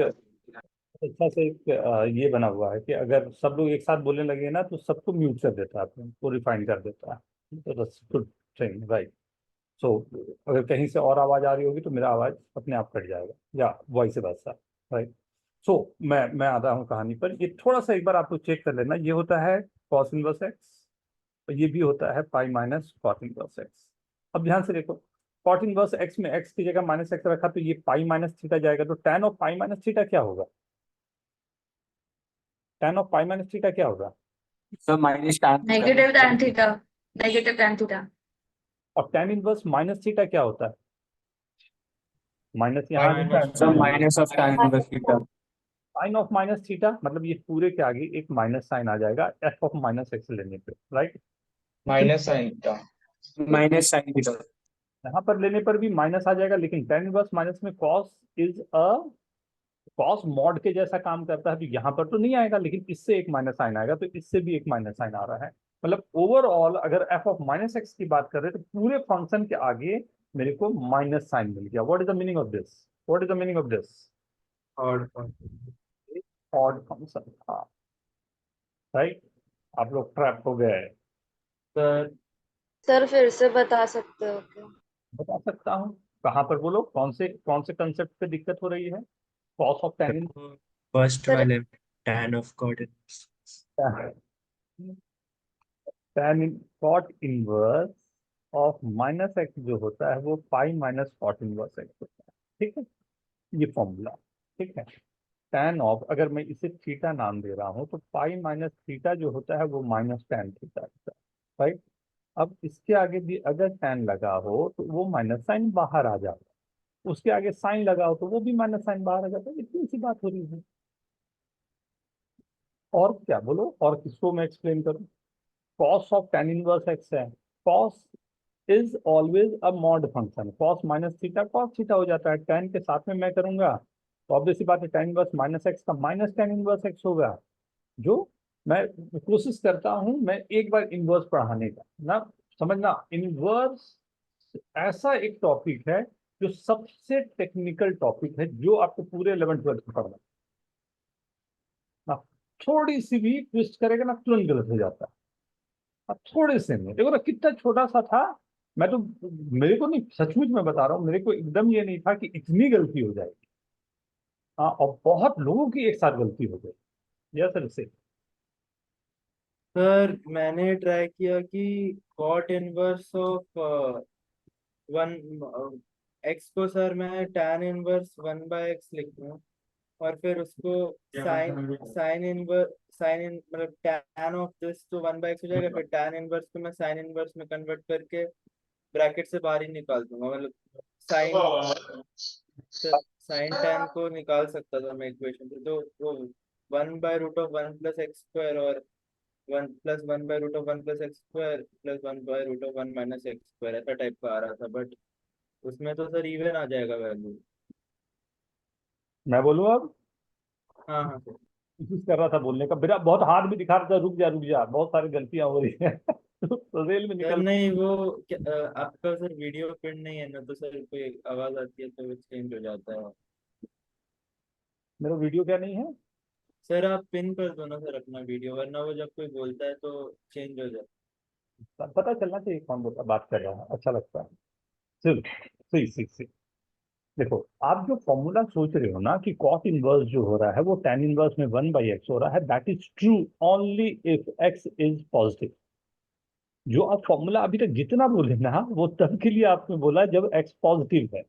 ये बना हुआ है कि अगर सब लोग एक साथ बोलने लगे ना तो सबको म्यूट कर देता है, आपको रिफाइन कर देता है। तो दैट्स गुड थिंग, राइट। सो अगर कहीं से और आवाज आ रही होगी तो मेरा आवाज अपने आप कट जाएगा, या वॉइस वर्सा, राइट। सो मैं आता हूँ कहानी पर। ये थोड़ा सा एक बार आप लोग चेक कर लेना। ये होता है कॉस इनवर्स एक्स, और ये भी होता है pi minus cot inverse x. अब ध्यान से देखो, कॉट इनवर्स एक्स में एक्स की जगह माइनस एक्स रखा तो ये पाई माइनस थीटा जाएगा, तो tan of pi minus theta क्या होगा? tan of pi minus theta क्या होगा? Sir minus tan negative tan theta, negative tan theta. और tan इनवर्स माइनस थीटा क्या होता है? माइनस यहाँ sir minus of tan inverse theta. Sine of minus theta, मतलब ये पूरे के आगे एक माइनस साइन आ जाएगा एफ ऑफ माइनस एक्स लेने पे, राइट। माइनस साइन का। Minus sin theta. यहाँ पर लेने पर भी माइनस आ जाएगा, लेकिन tan इनवर्स माइनस में cos is a cos mod के जैसा काम करता है, तो यहाँ पर तो नहीं आएगा, लेकिन इससे एक माइनस साइन आएगा, तो इससे भी एक माइनस साइन आ रहा है। मतलब ओवरऑल अगर एफ ऑफ माइनस एक्स की बात कर रहे हैं तो पूरे फंक्शन के आगे मेरे को माइनस साइन मिल गया। What is the meaning of this? What is the meaning of this? Odd function था, राइट। आप लोग ट्रैप हो गए। सर सर फिर से बता सकते हो क्या? बता सकता हूँ, कहाँ पर बोलो, कौन से कंसेप्ट पे दिक्कत हो रही है? कॉस ऑफ tan फर्स्ट वाले tan of cot cot inverse of minus x जो होता है वो pi minus cot inverse x होता है, ठीक है। ये फॉर्मूला, ठीक है। tan ऑफ, अगर मैं इसे थीटा नाम दे रहा हूँ तो पाई माइनस थीटा जो होता है वो माइनस tan थीटा होता है, राइट। अब इसके आगे भी अगर tan लगा हो तो वो माइनस साइन बाहर आ जाता है, उसके आगे साइन लगा हो तो वो भी माइनस साइन बाहर आ जाता है। इतनी सी बात हो रही है, और क्या बोलो, और किसको मैं एक्सप्लेन करूँ? Cos of tan inverse x है, cos is always a mod function, cos minus theta cos theta हो जाता है, tan के साथ में मैं करूंगा तो ऑब्वियस सी बात है tan इनवर्स माइनस एक्स का माइनस tan इनवर्स एक्स होगा। जो मैं कोशिश करता हूं मैं एक बार इनवर्स पढ़ाने का ना, समझना, इनवर्स ऐसा एक टॉपिक है जो सबसे टेक्निकल टॉपिक है, जो आपको पूरे 11th-12th में पढ़ना ना। थोड़ी सी भी ट्विस्ट करेगा ना तुरंत गलत हो जाता है। अब थोड़े से में देखो ना कितना छोटा सा था। मैं तो, मेरे को नहीं, सचमुच मैं बता रहा हूँ, मेरे को एकदम ये नहीं था कि इतनी गलती हो जाएगी। हाँ, और बहुत लोगों की एक साथ गलती हो गई। यस सर से सर मैंने ट्राई किया कि cot inverse of one x को सर मैं tan इनवर्स 1/x लिख दूं, और फिर उसको साइन इन मतलब tan ऑफ दिस तो 1/x हो जाएगा, फिर tan इनवर्स को मैं साइन इनवर्स में कन्वर्ट करके ब्रैकेट से बाहर ही निकाल दूंगा। मतलब साइन साइन tan को निकाल सकता था मैं इक्वेशन से, तो वो 1/√1 + x² और 1 + 1/√1 + x² + 1/√1 - x² ऐसा टाइप का आ रहा था, बट उसमें तो सर इवन आ जाएगा वैल्यू। मैं बोलूँ अब? हाँ हाँ सर। कोशिश कर रहा था बोलने का, मेरा बहुत हाथ भी दिखा रहा था, रुक जा, बहुत सारी गलतियां हो रही है तो रेल में सर निकल। नहीं वो आपका सर वीडियो प्रिंट नहीं है ना, तो सर कोई आवाज आती है तो वो चेंज हो जाता है। मेरा वीडियो क्या नहीं है? सर आप पिन कर दो ना सर अपना वीडियो, वरना वो जब कोई बोलता है तो चेंज हो जाता पता चलना चाहिए कौन बोलता बात कर रहा है, अच्छा लगता है। चलो, सही सही सही। देखो, आप जो फॉर्मूला सोच रहे हो ना कि कॉट इनवर्स जो हो रहा है वो tan इनवर्स में 1/x हो रहा है, that is true only if x is positive. जो आप फॉर्मूला अभी तक जितना बोले ना वो तब के लिए आपने बोला जब x पॉजिटिव है।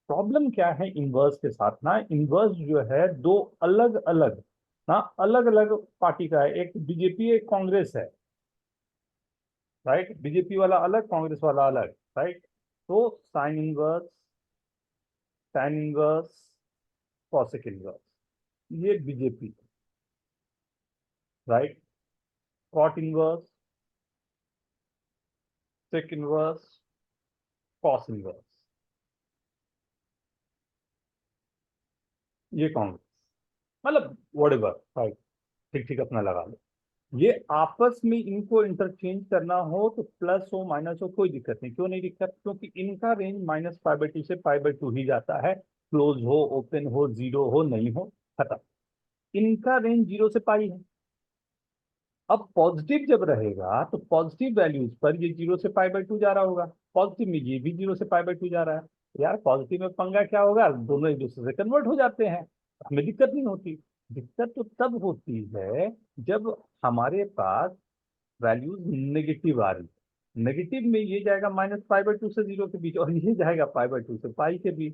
प्रॉब्लम क्या है इनवर्स के साथ ना, इनवर्स जो है दो अलग अलग ना, अलग अलग पार्टी का है, एक बीजेपी एक कांग्रेस है, राइट। बीजेपी वाला अलग, कांग्रेस वाला अलग, राइट। तो sine inverse tan inverse cosec inverse, ये BJP, right, cot inverse, sec inverse, cos inverse, ये कांग्रेस, मतलब व्हाटएवर, राइट, ठीक ठीक अपना लगा लो। ये आपस में इनको इंटरचेंज करना हो तो प्लस हो माइनस हो कोई दिक्कत नहीं। क्यों नहीं दिक्कत? क्योंकि इनका रेंज -π/2 से π/2 ही जाता है, क्लोज हो, ओपन हो, जीरो हो, नहीं हो, खत्म। इनका रेंज 0 से पाई है। अब पॉजिटिव जब रहेगा तो पॉजिटिव वैल्यूज पर ये 0 से π/2 जा रहा होगा, पॉजिटिव में ये भी 0 से π/2 जा रहा है। यार पॉजिटिव में पंगा क्या होगा, दोनों एक दूसरे से कन्वर्ट हो जाते हैं, हमें दिक्कत नहीं होती। दिक्कत तो तब होती है जब हमारे पास वैल्यूज नेगेटिव आ रही है। नेगेटिव में ये जाएगा -π/2 से 0 के बीच, और ये जाएगा π/2 से पाई के बीच।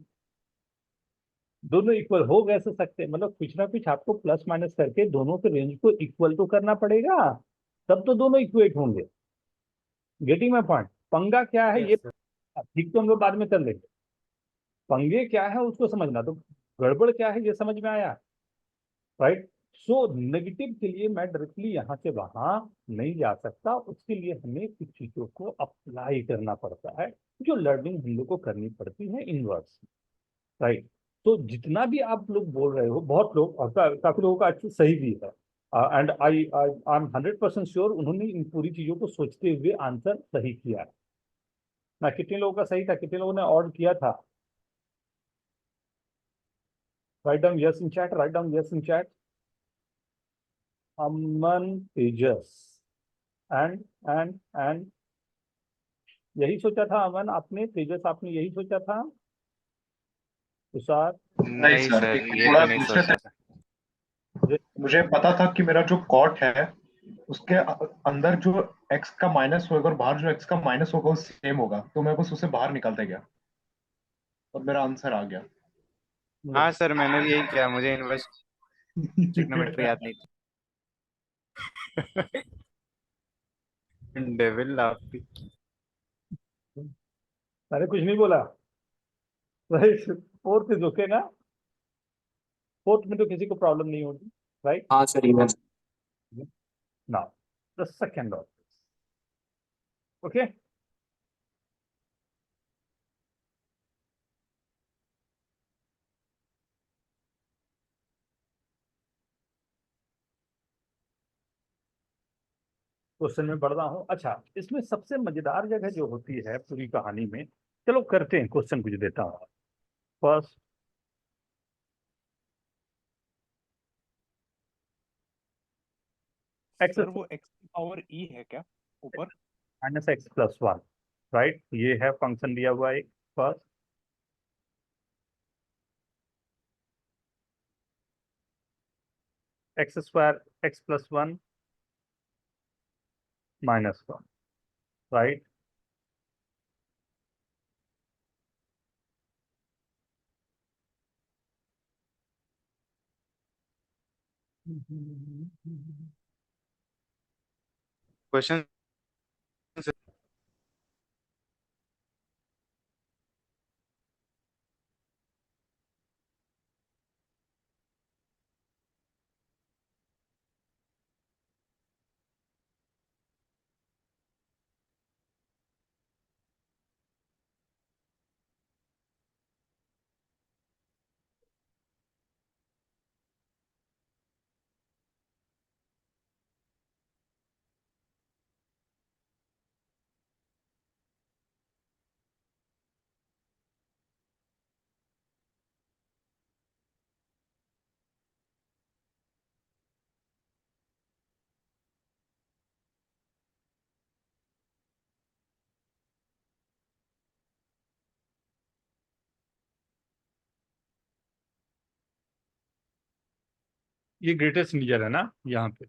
दोनों इक्वल हो कैसे सकते हैं? मतलब कुछ ना कुछ आपको प्लस माइनस करके दोनों के रेंज को इक्वल तो करना पड़ेगा, तब तो दोनों इक्वेट होंगे। Getting my point? पंगा क्या है ये ठीक तो हम लोग बाद में कर लेंगे, पंगे क्या है उसको समझना, तो गड़बड़ क्या है ये समझ में आया, राइट। सो नेगेटिव के लिए मैं डायरेक्टली यहाँ से वहां नहीं जा सकता, उसके लिए हमें कुछ चीजों को अप्लाई करना पड़ता है, जो लर्निंग हम लोग को करनी पड़ती है इनवर्स, राइट। तो जितना भी आप लोग बोल रहे हो, बहुत लोग और काफी लोगों का अच्छी सही भी है, एंड आई एम 100% श्योर उन्होंने इन पूरी चीजों को सोचते हुए आंसर सही किया है ना। कितने लोगों का सही था, कितने लोगों ने ऑड किया था? Write down yes in chat, write down yes in chat. Aman, Tejas and यही सोचा था अमन आपने, तेजस आपने यही सोचा था, तुषार? नहीं सर, सर, एक ये थोड़ा तो नहीं दूसरे सोचा था। मुझे पता था कि मेरा जो कॉट है उसके अंदर जो x का माइनस होगा और बाहर जो x का माइनस होगा वो सेम होगा, तो मैं बस उसे बाहर निकालते गया और मेरा आंसर आ गया। हाँ सर, मैंने भी यही किया, मुझे इनवर्स ट्रिग्नोमेट्री याद नहीं थी। डेविल आपकी। मैंने कुछ नहीं बोला, राइट। फोर्थ इज ओके ना, फोर्थ में तो किसी को प्रॉब्लम नहीं होगी, राइट। हाँ sir, even now the second of okay. Question में बढ़ रहा हूं। अच्छा, इसमें सबसे मजेदार जगह जो होती है पूरी कहानी में, चलो करते हैं, क्वेश्चन कुछ देता हूं। फर्स्ट एक्स सर वो x की पावर e है क्या ऊपर? -x+1, राइट, ये है फंक्शन दिया हुआ एक। First x² x+1 -1, right. Question ये ग्रेटेस्ट इंटीजर है ना यहाँ पे,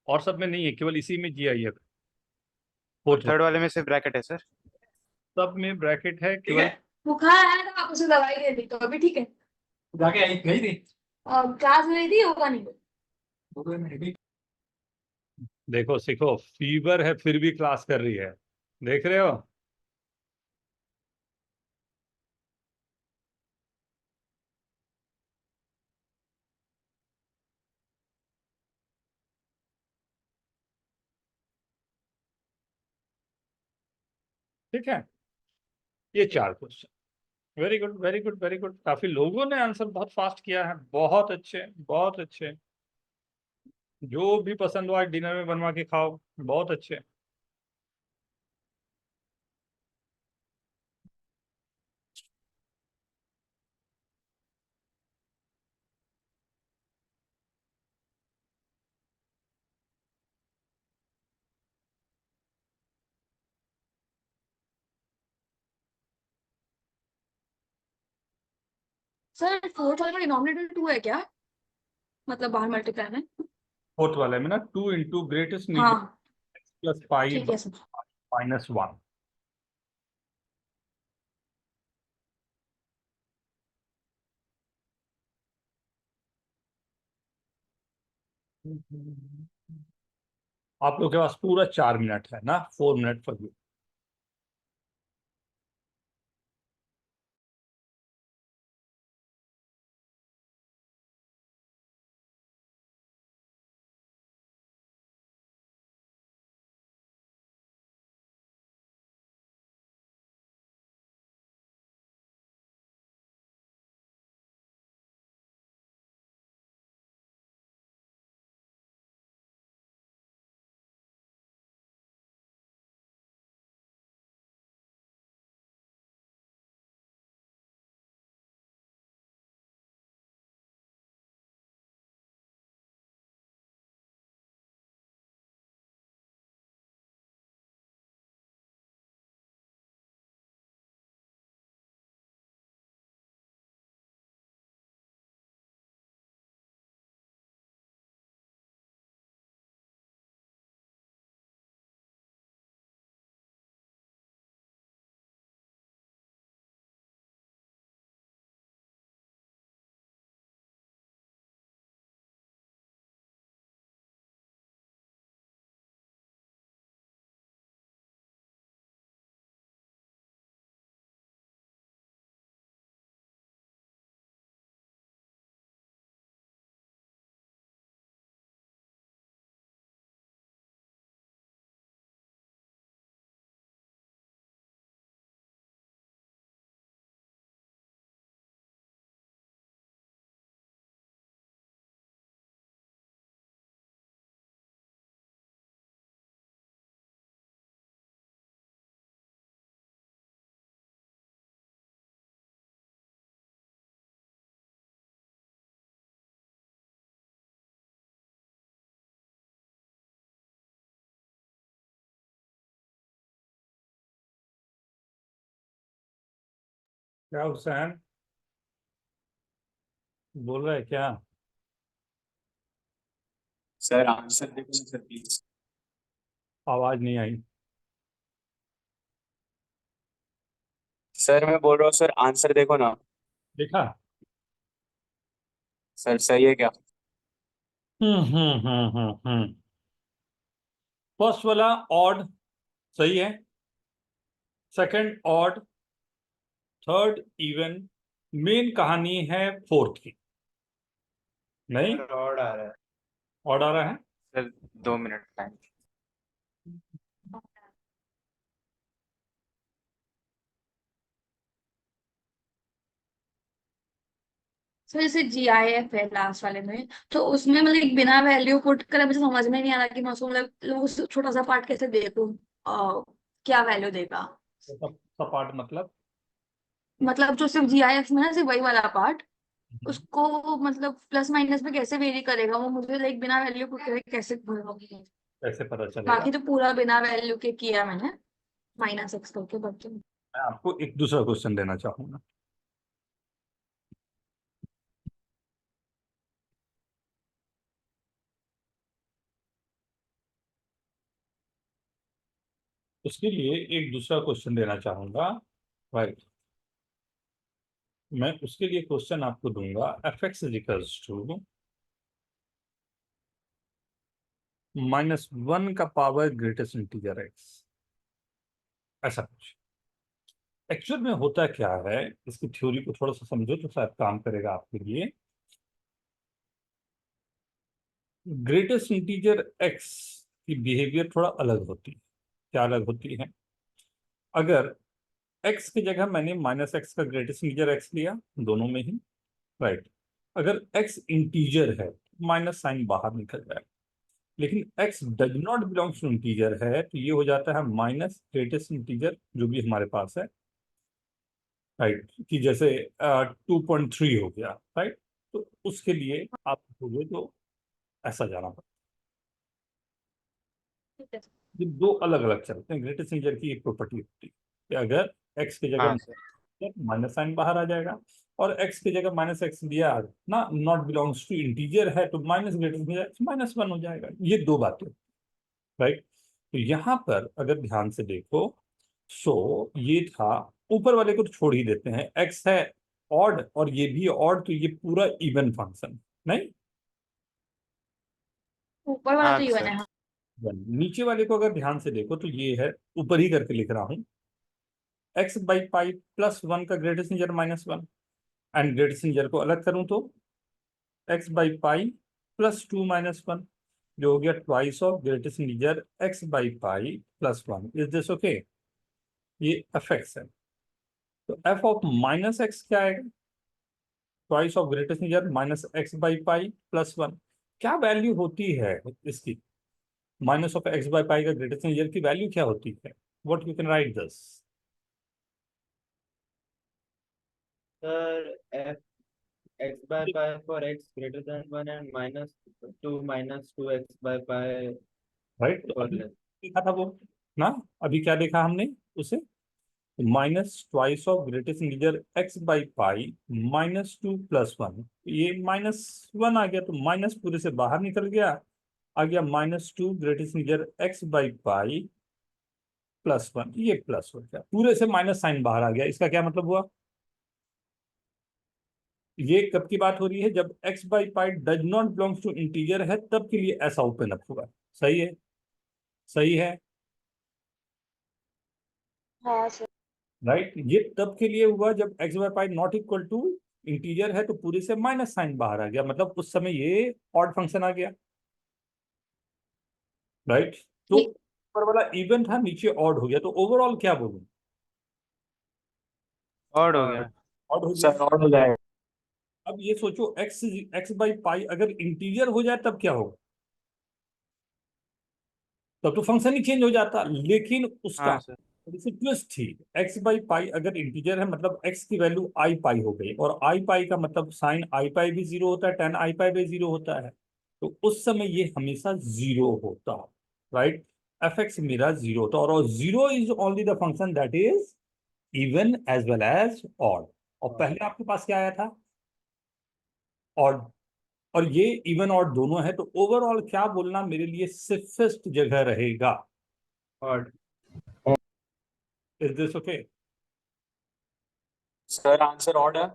और सब में नहीं है, केवल इसी में GIF, फोर्थ थर्ड वाले में सिर्फ ब्रैकेट है सर। सब में ब्रैकेट है केवल। बुखार आया तो आप उसे दवाई दे दी तो अभी ठीक है। जाके गई थी क्लास में थी, होगा नहीं कुछ। देखो सीखो, फीवर है फिर भी क्लास कर रही है, देख रहे हो? ठीक है, ये 4 question. Very good very good very good, काफी लोगों ने आंसर बहुत फास्ट किया है, बहुत अच्छे बहुत अच्छे। जो भी पसंद हो आज डिनर में बनवा के खाओ, बहुत अच्छे। सर फोर्थ वाले में डिनोमिनेटर 2 है क्या, मतलब बाहर मल्टीप्लाई में? फोर्थ वाले में ना 2 इंटू ग्रेटेस्ट हाँ प्लस पाई ठीक है सर। -1। आप लोग के पास पूरा 4 मिनट है ना, 4 मिनट फॉर यू। क्या हुसैन बोल रहा है क्या? सर आंसर देखो ना सर प्लीज। आवाज नहीं आई। सर मैं बोल रहा हूँ सर आंसर देखो ना। देखा? सर सही है क्या? फर्स्ट वाला ऑड सही है, second odd, third even. Main कहानी है फोर्थ की, नहीं? ऑड आ रहा है। ऑड आ रहा है। Sir 2 minute time. सर जैसे GIF है लास्ट वाले में, तो उसमें मतलब एक बिना वैल्यू पुट करे मुझे समझ में नहीं आ रहा कि मैं उसको मतलब उस छोटा सा पार्ट कैसे दे दूं, क्या वैल्यू देगा। तो सपाट मतलब मतलब जो सिर्फ GIF में ना, सिर्फ वही वाला पार्ट, उसको मतलब प्लस माइनस में कैसे वेरी करेगा वो, मुझे लाइक बिना वैल्यू पुट करे कैसे भरोगे। कैसे पता चलेगा? बाकी तो पूरा बिना वैल्यू के किया मैंने, -x करके बच्चे। मैं आपको एक दूसरा क्वेश्चन देना चाहूंगा। उसके लिए एक दूसरा क्वेश्चन देना चाहूंगा, राइट? मैं उसके लिए क्वेश्चन आपको दूंगा, f(x) इजिकल्स टू -1 का पावर ग्रेटेस्ट इंटीजर x, ऐसा कुछ। एक्चुअल में होता क्या है, इसकी थ्योरी को थोड़ा सा समझो तो शायद काम करेगा आपके लिए। ग्रेटेस्ट इंटीजर x की बिहेवियर थोड़ा अलग होती है। क्या अलग होती है? अगर x की जगह मैंने माइनस एक्स का ग्रेटेस्ट इंटीजर x लिया, दोनों में ही, राइट। अगर x इंटीजर है माइनस साइन बाहर निकल जाएगा, लेकिन x does not belongs to integer है तो ये हो जाता है माइनस ग्रेटेस्ट इंटीजर जो भी हमारे पास है, राइट। कि जैसे 2.3 हो गया, राइट। तो उसके लिए आप होगे तो ऐसा जाना पड़ता है। ये दो अलग अलग चलते हैं। ग्रेटेस्ट इंटीजर की एक प्रॉपर्टी होती है कि अगर x की जगह हाँ सर। माइनस साइन बाहर आ जाएगा, और x की जगह माइनस एक्स दिया ना, नॉट बिलोंग्स टू इंटीजर है तो माइनस ग्रेटेस्ट -1 हो जाएगा। ये दो बातें, राइट। तो यहाँ पर अगर ध्यान से देखो, सो ये था, ऊपर वाले को तो छोड़ ही देते हैं, x है ऑड और ये भी ऑड, तो ये पूरा इवन फंक्शन नहीं। ऊपर वाला हाँ तो इवन सर। है, हाँ। नीचे वाले को अगर ध्यान से देखो तो ये है, ऊपर ही करके लिख रहा हूं, x/पाई +1 का greatest integer -1, and greatest integer को अलग करूं तो x/पाई +2 -1, जो हो गया ट्वाइस ऑफ ग्रेटेस्ट इंटीजर x/पाई +1। Is this okay? ये fx है। तो f ऑफ -x क्या आएगा? ट्वाइस ऑफ ग्रेटेस्ट इंटीजर -x/पाई +1। क्या वैल्यू होती है इसकी? माइनस ऑफ x/पाई का ग्रेटेस्ट इंटीजर की वैल्यू क्या होती है? What you can write this? Sir f x/pi for x greater than 1 and -2 -2x by pi right. for अभी less. देखा था वो ना, अभी क्या देखा हमने उसे? Minus twice of greatest integer x/पाई -2 +1, ये -1 आ गया, तो माइनस पूरे से बाहर निकल गया, आ गया -2 ग्रेटेस्ट इंटीजर x/पाई +1, ये प्लस हो गया, पूरे से माइनस साइन बाहर आ गया। इसका क्या मतलब हुआ? ये कब की बात हो रही है? जब x/पाई does not belongs to integer है, तब के लिए ऐसा ओपन अप हुआ। सही है? सही है, हाँ सर। राइट। ये तब के लिए हुआ जब x/पाई नॉट इक्वल टू इंटीजर है, तो पूरे से माइनस साइन बाहर आ गया, मतलब उस समय ये ऑड फंक्शन आ गया, राइट। तो ये- ऊपर वाला इवन था, नीचे ऑड हो गया, तो ओवरऑल क्या बोलूं? ऑड हो गया। ऑड हो सर गया। और हो जाएगा। अब ये सोचो, x/पाई अगर इंटीजर हो जाए तब क्या होगा? तब तो फंक्शन ही चेंज हो जाता, लेकिन उसका हाँ सर। थोड़ी सी ट्विस्ट थी। x/पाई अगर इंटीजर है, मतलब x की वैल्यू आई पाई हो गई, और आई पाई का मतलब साइन आई पाई भी 0 होता है, tan आई पाई भी 0 होता है, तो उस समय ये हमेशा 0 होता, राइट। fx मेरा 0 होता, और 0 is only the function that is even as well as odd. और पहले आपके पास क्या आया था? ऑड। और ये इवन ऑड दोनों है, तो ओवरऑल क्या बोलना मेरे लिए सेफेस्ट जगह रहेगा? Odd. Is this okay? Sir answer odd है।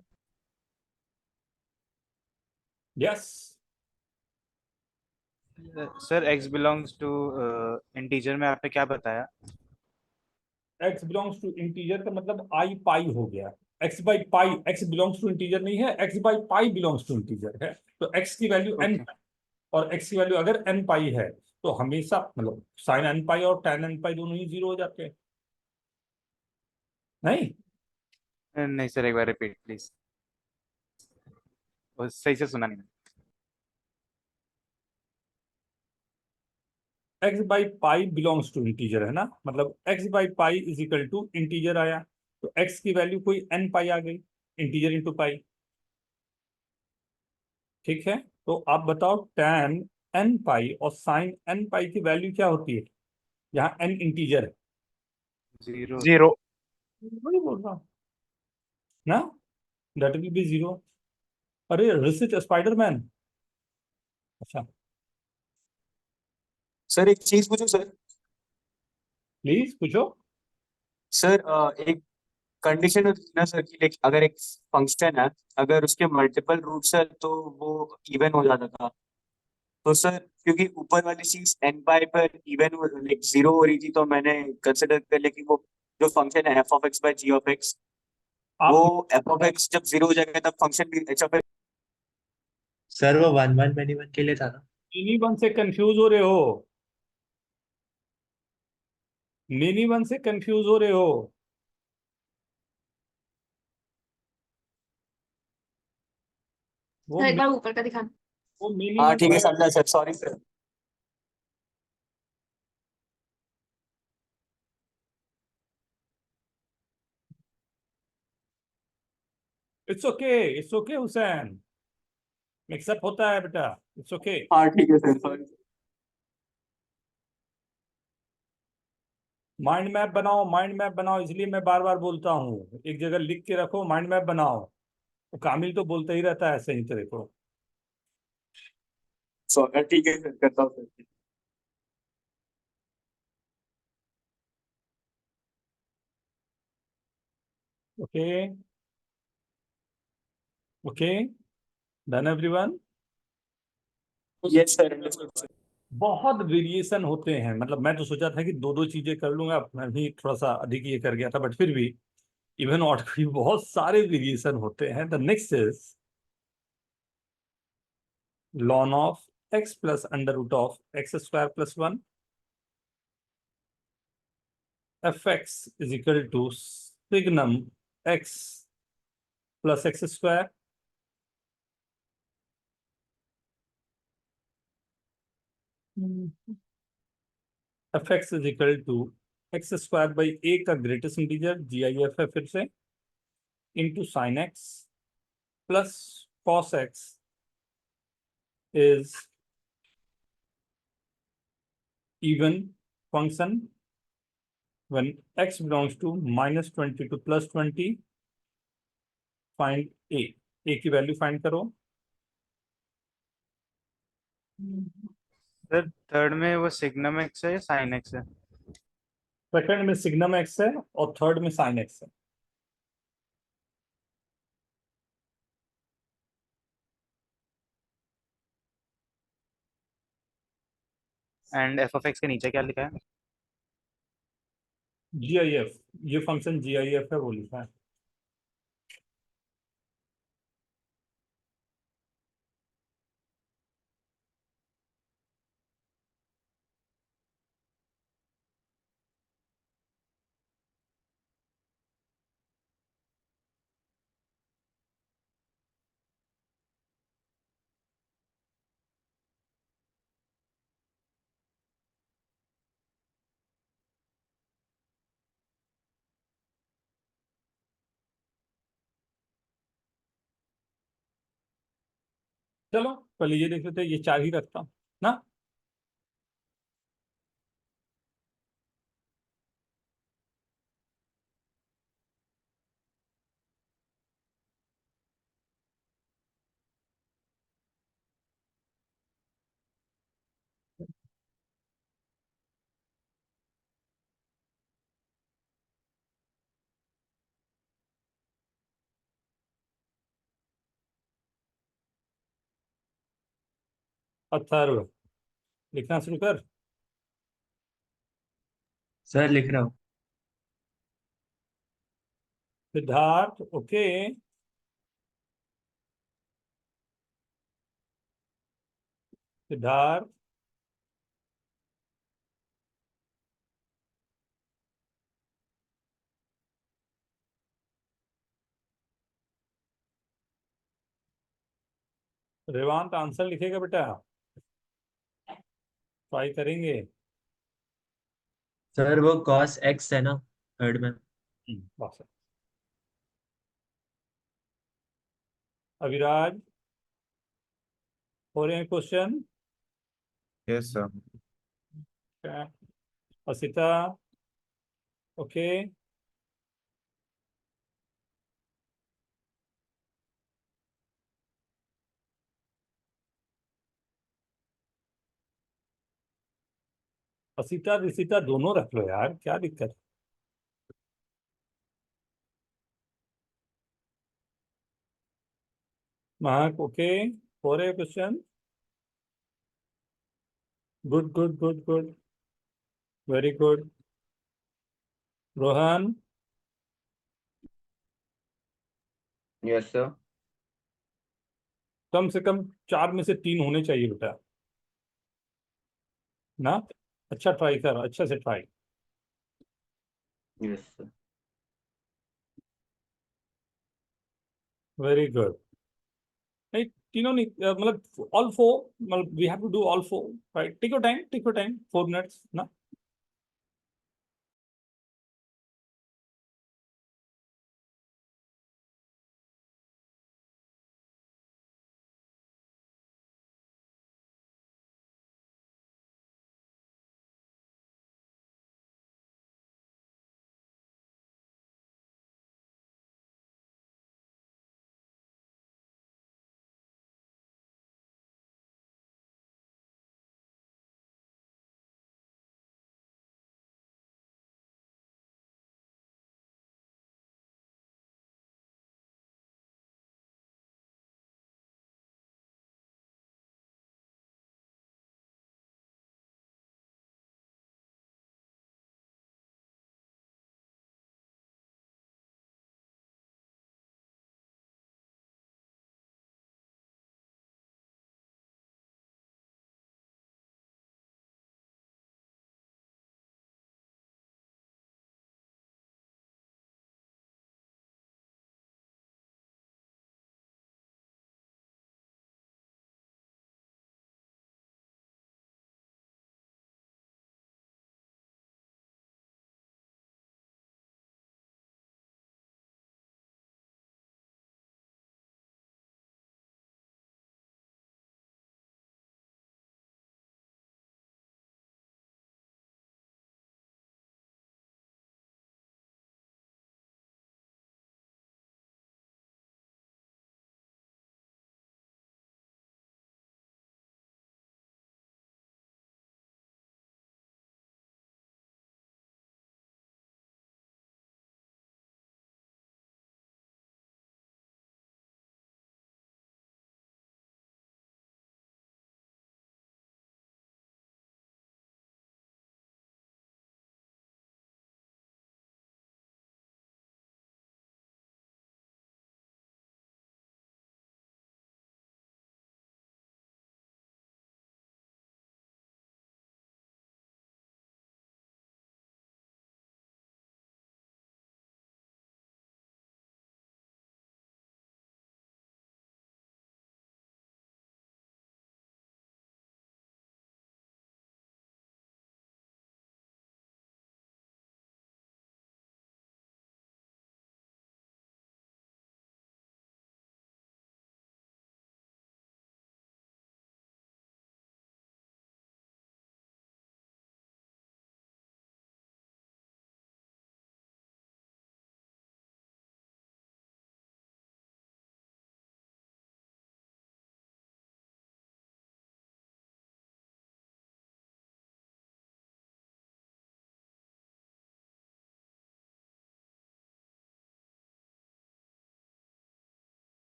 Yes. Sir x belongs to integer में आपने क्या बताया? x बिलोंग्स टू इंटीजर का मतलब आई पाई हो गया। x/पाई, x बिलोंग्स टू इंटीजर नहीं है, x/पाई बिलोंग्स टू इंटीजर है, तो x की वैल्यू n, ओके। और x की वैल्यू अगर n पाई है तो हमेशा मतलब साइन n पाई और tan n पाई दोनों ही 0 हो जाते हैं, नहीं? नहीं सर, एक बार रिपीट प्लीज, सही से सुना नहीं। x/पाई बिलोंग्स टू इंटीजर है ना, मतलब x/पाई इज इक्वल टू इंटीजर आया, तो x की वैल्यू कोई n पाई आ गई, इंटीजर इंटू पाई, ठीक है। तो आप बताओ tan n पाई और sin n पाई की वैल्यू क्या होती है? यहाँ n इंटीजर है, जीरो। जीरो। वही बोल रहा हूँ ना, दैट विल बी 0। अरे ऋषित स्पाइडरमैन, अच्छा सर एक चीज पूछूं सर। प्लीज पूछो। सर एक कंडीशन होती है ना सर कि लाइक अगर एक फंक्शन है, अगर उसके मल्टीपल रूट्स है तो वो इवन हो जाता था। तो सर क्योंकि ऊपर वाली चीज एन पाई पर इवन लाइक 0 हो रही थी, तो मैंने कंसिडर कर लिया कि वो जो फंक्शन है f(x/g)(x), वो आप f(x) जब 0 हो जाएगा तब फंक्शन भी h(x)। सर वो 1/1 के लिए था ना। इन्हीं वन से कंफ्यूज हो रहे हो। मेनी वन से कंफ्यूज हो रहे हो। वो सर एक बार ऊपर का दिखाना। वो मेनी हाँ वन ठीक है, है। समझा sir, sorry sir. It's okay Hussain, mix up होता है बेटा, इट्स ओके। हाँ ठीक है सर, सॉरी। माइंड मैप बनाओ, माइंड मैप बनाओ, इसलिए मैं बार बार बोलता हूँ एक जगह लिख के रखो, माइंड मैप बनाओ। वो कामिल तो बोलता ही रहता है ऐसे ही तरह को। सॉरी ठीक है सर, करता हूँ sir. Okay okay, done everyone. Yes sir, understood sir. बहुत वेरिएशन होते हैं, मतलब मैं तो सोचा था कि दो दो चीजें कर लूंगा, मैं भी थोड़ा सा अधिक ये कर गया था, बट फिर भी इवन ऑड भी बहुत सारे वेरिएशन होते हैं। The next is ln of x plus under root of x square plus one, F x is equal to signum x plus x square F x is equal to x square by A का greatest integer G I F है फिर से, into sine x plus cos x is even function when x belongs to -20 to +20, find a की value find करो। Sir third में वो signum x है या साइन एक्स है? सेकंड में सिग्नम एक्स है और थर्ड में साइन एक्स है। एंड एफ ऑफ एक्स के नीचे क्या लिखा है? जी आई एफ, ये फंक्शन जी आई एफ है वो लिखा है। चलो पहले ये देख लेते हैं, ये चार ही रखता हूँ ना। अथर्व लिखना शुरू कर। सर लिख रहा हूँ। सिद्धार्थ ओके, सिद्धार्थ रेवांत आंसर लिखेगा बेटा, ट्राई करेंगे। सर वो cos x है ना थर्ड में। बस अविराज हो रहे हैं question. Yes sir. Asita okay, Asita Risita दोनों रख लो यार, क्या दिक्कत है। महक ओके, हो रहे question, good good good good, very good. Rohan yes sir. कम से कम चार में से तीन होने चाहिए बेटा ना। अच्छा ट्राई कर, अच्छे से try. Yes, sir. Very good. Right? मतलब all four, मतलब we have to do all four, right? Take your time, 4 minutes, ना?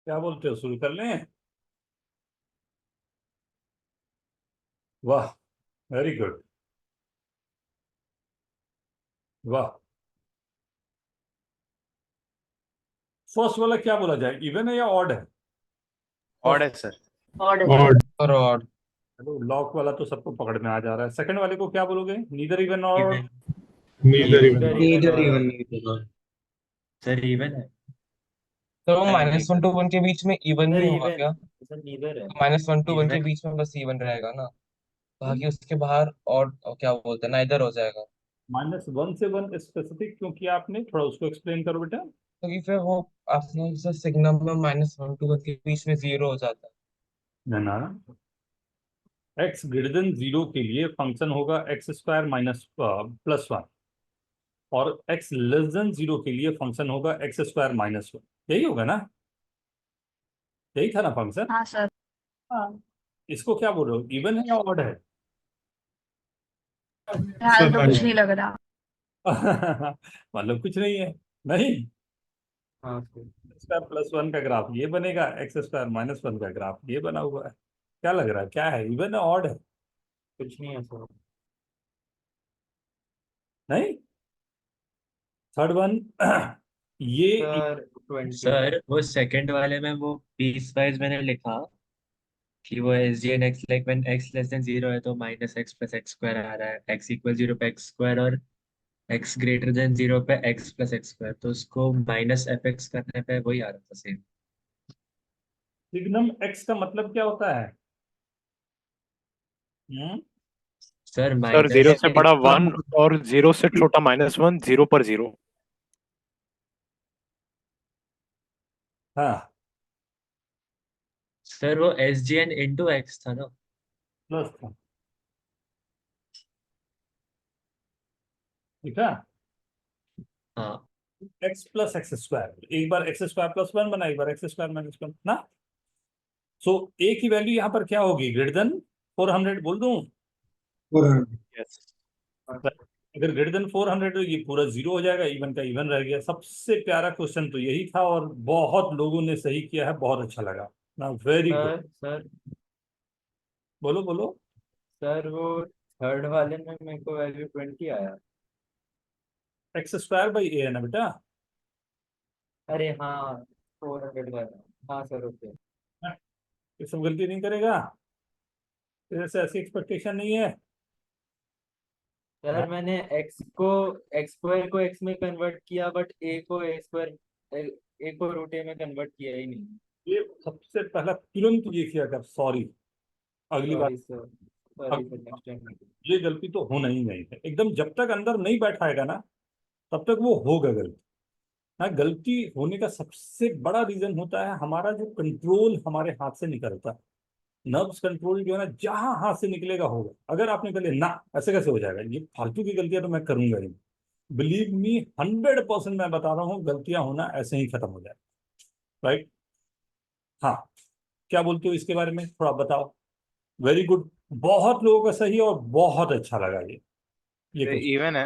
क्या बोलते हो, शुरू कर लें? वाह, वेरी गुड, वाह। फर्स्ट वाला क्या बोला जाए, इवन है या ऑड है? ऑड है सर। और और odd। चलो, लॉक वाला तो सबको पकड़ में आ जा रहा है। सेकंड वाले को क्या बोलोगे, नीदर इवन और? Neither even neither even neither sir even है। तो वो Time -1 to 1 के बीच में इवन सर नहीं होगा इवन क्या? सर नीदर है। -1 to 1 के Even- बीच में बस इवन रहेगा ना, बाकी उसके बाहर और क्या बोलते हैं, नाइदर हो जाएगा। -1 से 1 स्पेसिफिक क्यों किया आपने, थोड़ा उसको एक्सप्लेन करो बेटा। क्योंकि फिर वो आपने जैसे सिग्नम में -1 to 1 के बीच में 0 हो जाता है। ना, x ग्रेटर देन 0 के लिए फंक्शन होगा x² माइनस +1, और x लेस देन 0 के लिए फंक्शन होगा x² -1। यही होगा ना, यही था ना फंक्शन? हाँ सर। हाँ। इसको क्या बोल रहे हो, इवन है या ऑड है? फिलहाल तो कुछ नहीं लग रहा। मतलब कुछ नहीं है, नहीं। हाँ सर। x² +1 का ग्राफ ये बनेगा, x² -1 का ग्राफ ये बना हुआ है। क्या लग रहा है, क्या है, इवन है ऑड है? कुछ नहीं है सर। नहीं। थर्ड वन ये सर 20 सर वो सेकंड वाले में वो पीस वाइज मैंने लिखा कि वो s g n x like when x less than 0 है तो -x + x² आ रहा है, x = 0 पे x² और x ग्रेटर देन 0 पे x + x², तो उसको -fx करने पे वही आ रहा था सेम। सिग्नम x का मतलब क्या होता है? सर सर 0 से बड़ा -1 1 और 0 से छोटा -1, 0 पर 0। हाँ, सर वो SGN * x था ना। प्लस था, ठीक है। हाँ x + x², एक बार x² +1 बना, एक बार x² -1 ना। सो a की वैल्यू यहाँ पर क्या होगी, ग्रेटर देन 400 बोल दूं? यस अगर ग्रेटर देन 400 तो ये पूरा 0 हो जाएगा, इवन का इवन रह गया। सबसे प्यारा क्वेश्चन तो यही था, और बहुत लोगों ने सही किया है, बहुत अच्छा लगा ना, वेरी गुड। सर बोलो बोलो। सर वो थर्ड वाले में मेरे को वैल्यू 20 आया। x² बाई a है ना बेटा। अरे हाँ 400 वाला। हाँ सर ओके। ये सब गलती नहीं करेगा, तेरे से ऐसी एक्सपेक्टेशन नहीं है। सर मैंने x² को x में कन्वर्ट किया, बट a को √a में कन्वर्ट किया ही नहीं। ये सबसे पहला तुरंत ये किया कर, सॉरी, अगली बार sorry sir, sorry sir, next time. ये गलती तो होना ही नहीं है एकदम। जब तक अंदर नहीं बैठाएगा ना, तब तक वो होगा गलती ना। गलती होने का सबसे बड़ा रीजन होता है हमारा जो कंट्रोल हमारे हाथ से निकलता है। नर्व्स कंट्रोल जो है ना, जहां हाथ से निकलेगा होगा। अगर आपने कहा ना ऐसे कैसे हो जाएगा, ये फालतू की गलतियां तो मैं करूंगा ही, बिलीव मी 100% मैं बता रहा हूँ, गलतियां होना ऐसे ही खत्म हो जाए, राइट। हाँ, क्या बोलते हो इसके बारे में, थोड़ा बताओ। वेरी गुड, बहुत लोगों का सही, और बहुत अच्छा लगा ये क्वेश्चन। इवन है।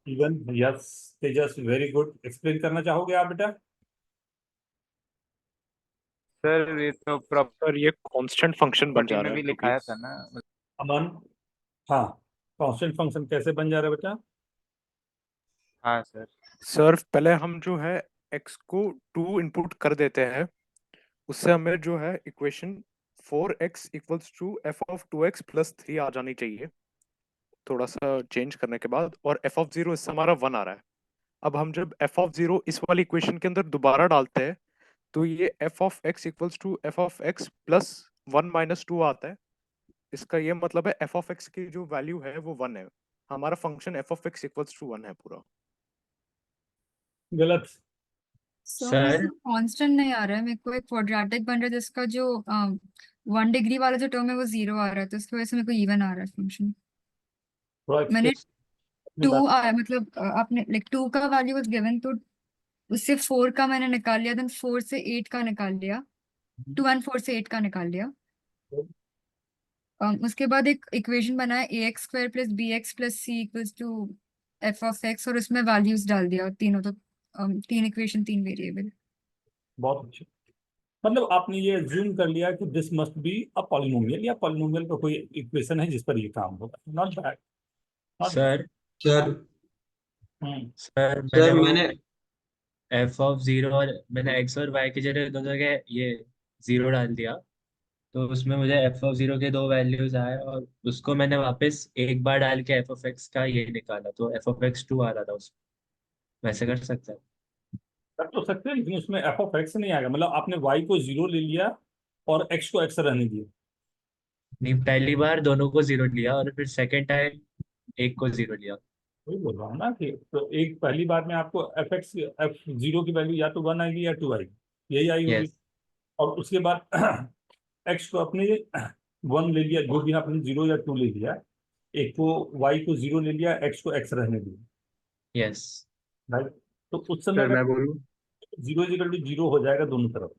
इवन, यस तेजस, वेरी गुड। एक्सप्लेन करना चाहोगे आप बेटा? सर ये तो सर ये कांस्टेंट फंक्शन बन जा प्रॉपर्टी में रहा है भी क्योंकि लिखाया था ना। अमन, हाँ, कांस्टेंट फंक्शन कैसे बन जा रहा है बेटा? हाँ सर। सर पहले हम जो है x को 2 इनपुट कर देते हैं, उससे हमें जो है इक्वेशन 4x = f(2x + 3) आ जानी चाहिए, थोड़ा सा चेंज करने के बाद। और f(0) इससे हमारा 1 आ रहा है। अब हम जब f(0) इस वाली इक्वेशन के अंदर दोबारा डालते हैं, तो ये f(x) = f(x + 1 - 2) आता है। इसका ये मतलब है f(x) की जो वैल्यू है वो 1 है। हमारा फंक्शन f(x) = 1 है पूरा। गलत। सर कांस्टेंट नहीं आ रहा है, मेरे को एक क्वाड्रेटिक बन रहा है जिसका जो 1 डिग्री वाला जो टर्म है वो 0 आ रहा है, तो इसकी वजह से मेरे को इवन आ रहा है फंक्शन। थोड़ा मैंने अपनी 2 बात- आया, मतलब आपने लाइक 2 का वैल्यू वाज गिवन, तो उससे 4 का मैंने निकाल लिया, देन 4 से 8 का निकाल लिया, 2 एंड 4 से 8 का निकाल लिया। उसके बाद एक इक्वेशन बनाया ax² + bx + c = f(x), और उसमें वैल्यूज डाल दिया तीनों, तो 3 इक्वेशन 3 वेरिएबल। बहुत अच्छे। मतलब आपने ये अज्यूम कर लिया कि this must be a polynomial, या पॉलिनोमियल का कोई इक्वेशन है जिस पर ये काम होगा। Not bad, not sir sir bad. Sir sir मैंने वो मैंने एफ ऑफ जीरो और मैंने एक्स और वाई की जगह दोनों जगह ये जीरो डाल दिया, तो उसमें मुझे एफ ऑफ जीरो के दो वैल्यूज आए और उसको मैंने वापस एक बार डाल के एफ ऑफ एक्स का ये निकाला, तो एफ ऑफ एक्स 2 आ रहा था उसमें। वैसे कर सकते हैं? कर तो सकते हैं, लेकिन उसमें एफ ऑफ एक्स नहीं आएगा। मतलब आपने वाई को जीरो ले लिया और एक्स को एक्स रहने दिया। नहीं, पहली बार दोनों को जीरो लिया और फिर सेकेंड टाइम एक को जीरो लिया। वही बोल रहा हूँ ना कि तो एक पहली बार में आपको एफ जीरो की वैल्यू या तो 1 आएगी या 2 आएगी, यही आई होगी। यस। और उसके बाद एक्स को अपने 1 ले लिया, जो भी आपने 0 या 2 ले लिया, एक को वाई को 0 ले लिया, एक्स को एक्स रहने दिया, यस राइट। तो उस समय सर मैं बोलूँ? 0 हो जाएगा दोनों तरफ।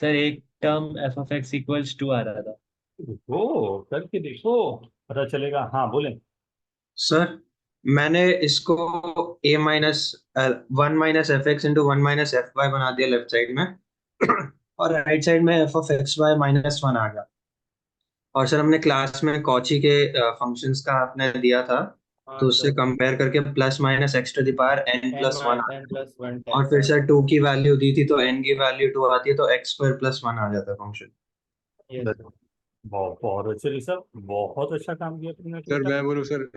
सर, एक term F of x equals 2 आ रहा था। देखो करके देखो, पता चलेगा। हाँ बोले। सर मैंने इसको a माइनस 1 - f(x) × 1 - f(y) बना दिया लेफ्ट साइड में और राइट साइड में f(x, y) -1 आ गया। और सर हमने क्लास में कॉची के फंक्शंस का आपने दिया था, हाँ तो उससे सर, कंपेयर करके +(x⁻n+1) आ n गया। + 1 और टाइप फिर का। सर 2 की वैल्यू दी थी तो n की वैल्यू 2 आती है, तो x² + 1 आ जाता है फंक्शन। यस बहुत बहुत अच्छे ऋषभ, बहुत अच्छा काम किया तुमने सर बेटा। मैं बोलूँ सर?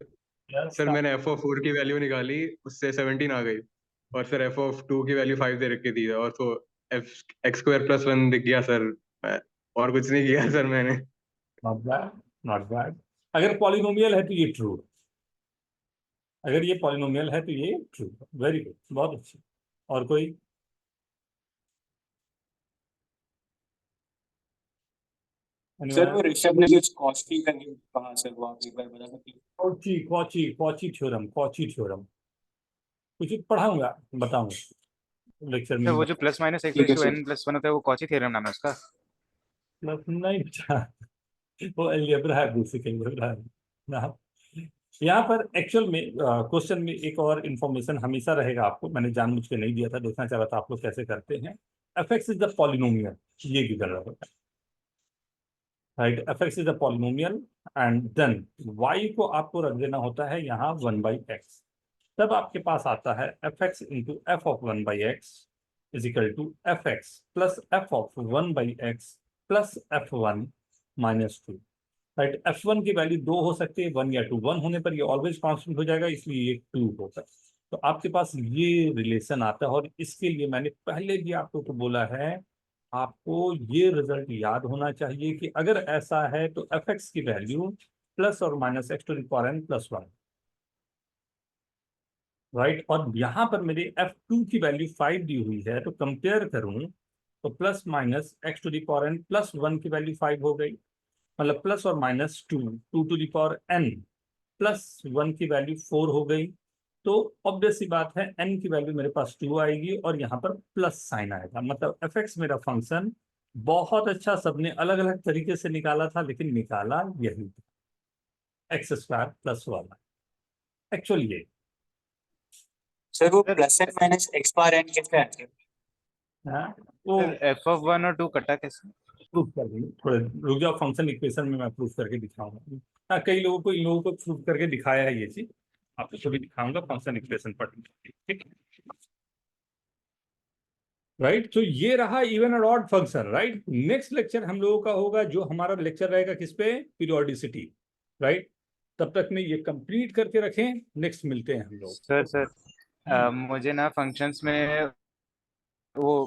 Yes, सर मैंने एफ ऑफ 4 की वैल्यू निकाली, उससे 17 आ गई। और सर एफ ऑफ 2 की वैल्यू 5 दे रखी थी, और तो एफ x² + 1 दिख गया सर। और कुछ नहीं किया सर मैंने। Not bad, not bad. अगर पॉलिनोमियल है तो ये ट्रू, अगर ये पॉलिनोमियल है तो ये ट्रू। वेरी गुड, बहुत अच्छी। और कोई? सर वो ऋषभ ने कुछ कॉस्टली करके कहा सर, वो आप एक बार बता सकते हैं? कॉची थ्योरम कुछ पढ़ाऊंगा, बताऊंगा लेक्चर में तो ही वो जो +-(x ठीक है = सर। n+1) होता है, वो कॉची थ्योरम नाम है उसका? नहीं बचा, वो अलजेब्रा है, बेसिक अलजेब्रा है ना। यहाँ पर एक्चुअल में क्वेश्चन में एक और इंफॉर्मेशन हमेशा रहेगा आपको, मैंने जानबूझ के नहीं दिया था, देखना चाह रहा था आप लोग कैसे करते हैं। F x is the polynomial, ये भी कर रहा होता है, right. F x is the polynomial and then y को आपको रख देना होता है यहाँ 1/x। तब आपके पास आता है F x into f of 1/x is equal to f x plus f of 1/x प्लस f1 -2, राइट। f1 की वैल्यू 2 हो सकती है, 1 या 2। 1 होने पर ये ऑलवेज कांस्टेंट हो जाएगा, इसलिए ये 2 होगा। तो आपके पास ये रिलेशन आता है, और इसके लिए मैंने पहले भी आपको तो बोला है, आपको ये रिजल्ट याद होना चाहिए कि अगर ऐसा है तो एफ एक्स की वैल्यू +or-(x⁻n+1), राइट। और यहाँ पर मेरे f2 की वैल्यू 5 दी हुई है, तो कंपेयर करूं तो +(x⁻n+1) की वैल्यू 5 हो गई, मतलब +or-2 की वैल्यू 4 हो गई। तो ऑब्वियस सी बात है n की वैल्यू मेरे पास 2 आएगी और यहाँ पर प्लस साइन आएगा। मतलब एफ एक्स मेरा फंक्शन बहुत अच्छा, सबने अलग अलग तरीके से निकाला था, लेकिन निकाला यही था, x² + 1 एक्चुअली ये। सर वो +n - x(n) कैसे आते हैं? हाँ, वो एफ ऑफ 1 और 2 कटा कैसे? प्रूफ कर देंगे, थोड़े रुक जाओ, फंक्शन इक्वेशन में मैं प्रूफ करके दिखाऊंगा। हाँ, कई लोगों को, इन लोगों को प्रूफ करके दिखाया है ये चीज, आपको भी दिखाऊंगा फंक्शन इक्वेशन पर, ठीक। राइट, तो ये रहा इवन और odd function, right. Next lecture हम लोगों का होगा, जो हमारा लेक्चर रहेगा किस पे, पीरियोडिसिटी, राइट। तब तक में ये कंप्लीट करके रखें, नेक्स्ट मिलते हैं हम लोग। सर मुझे ना फंक्शंस में वो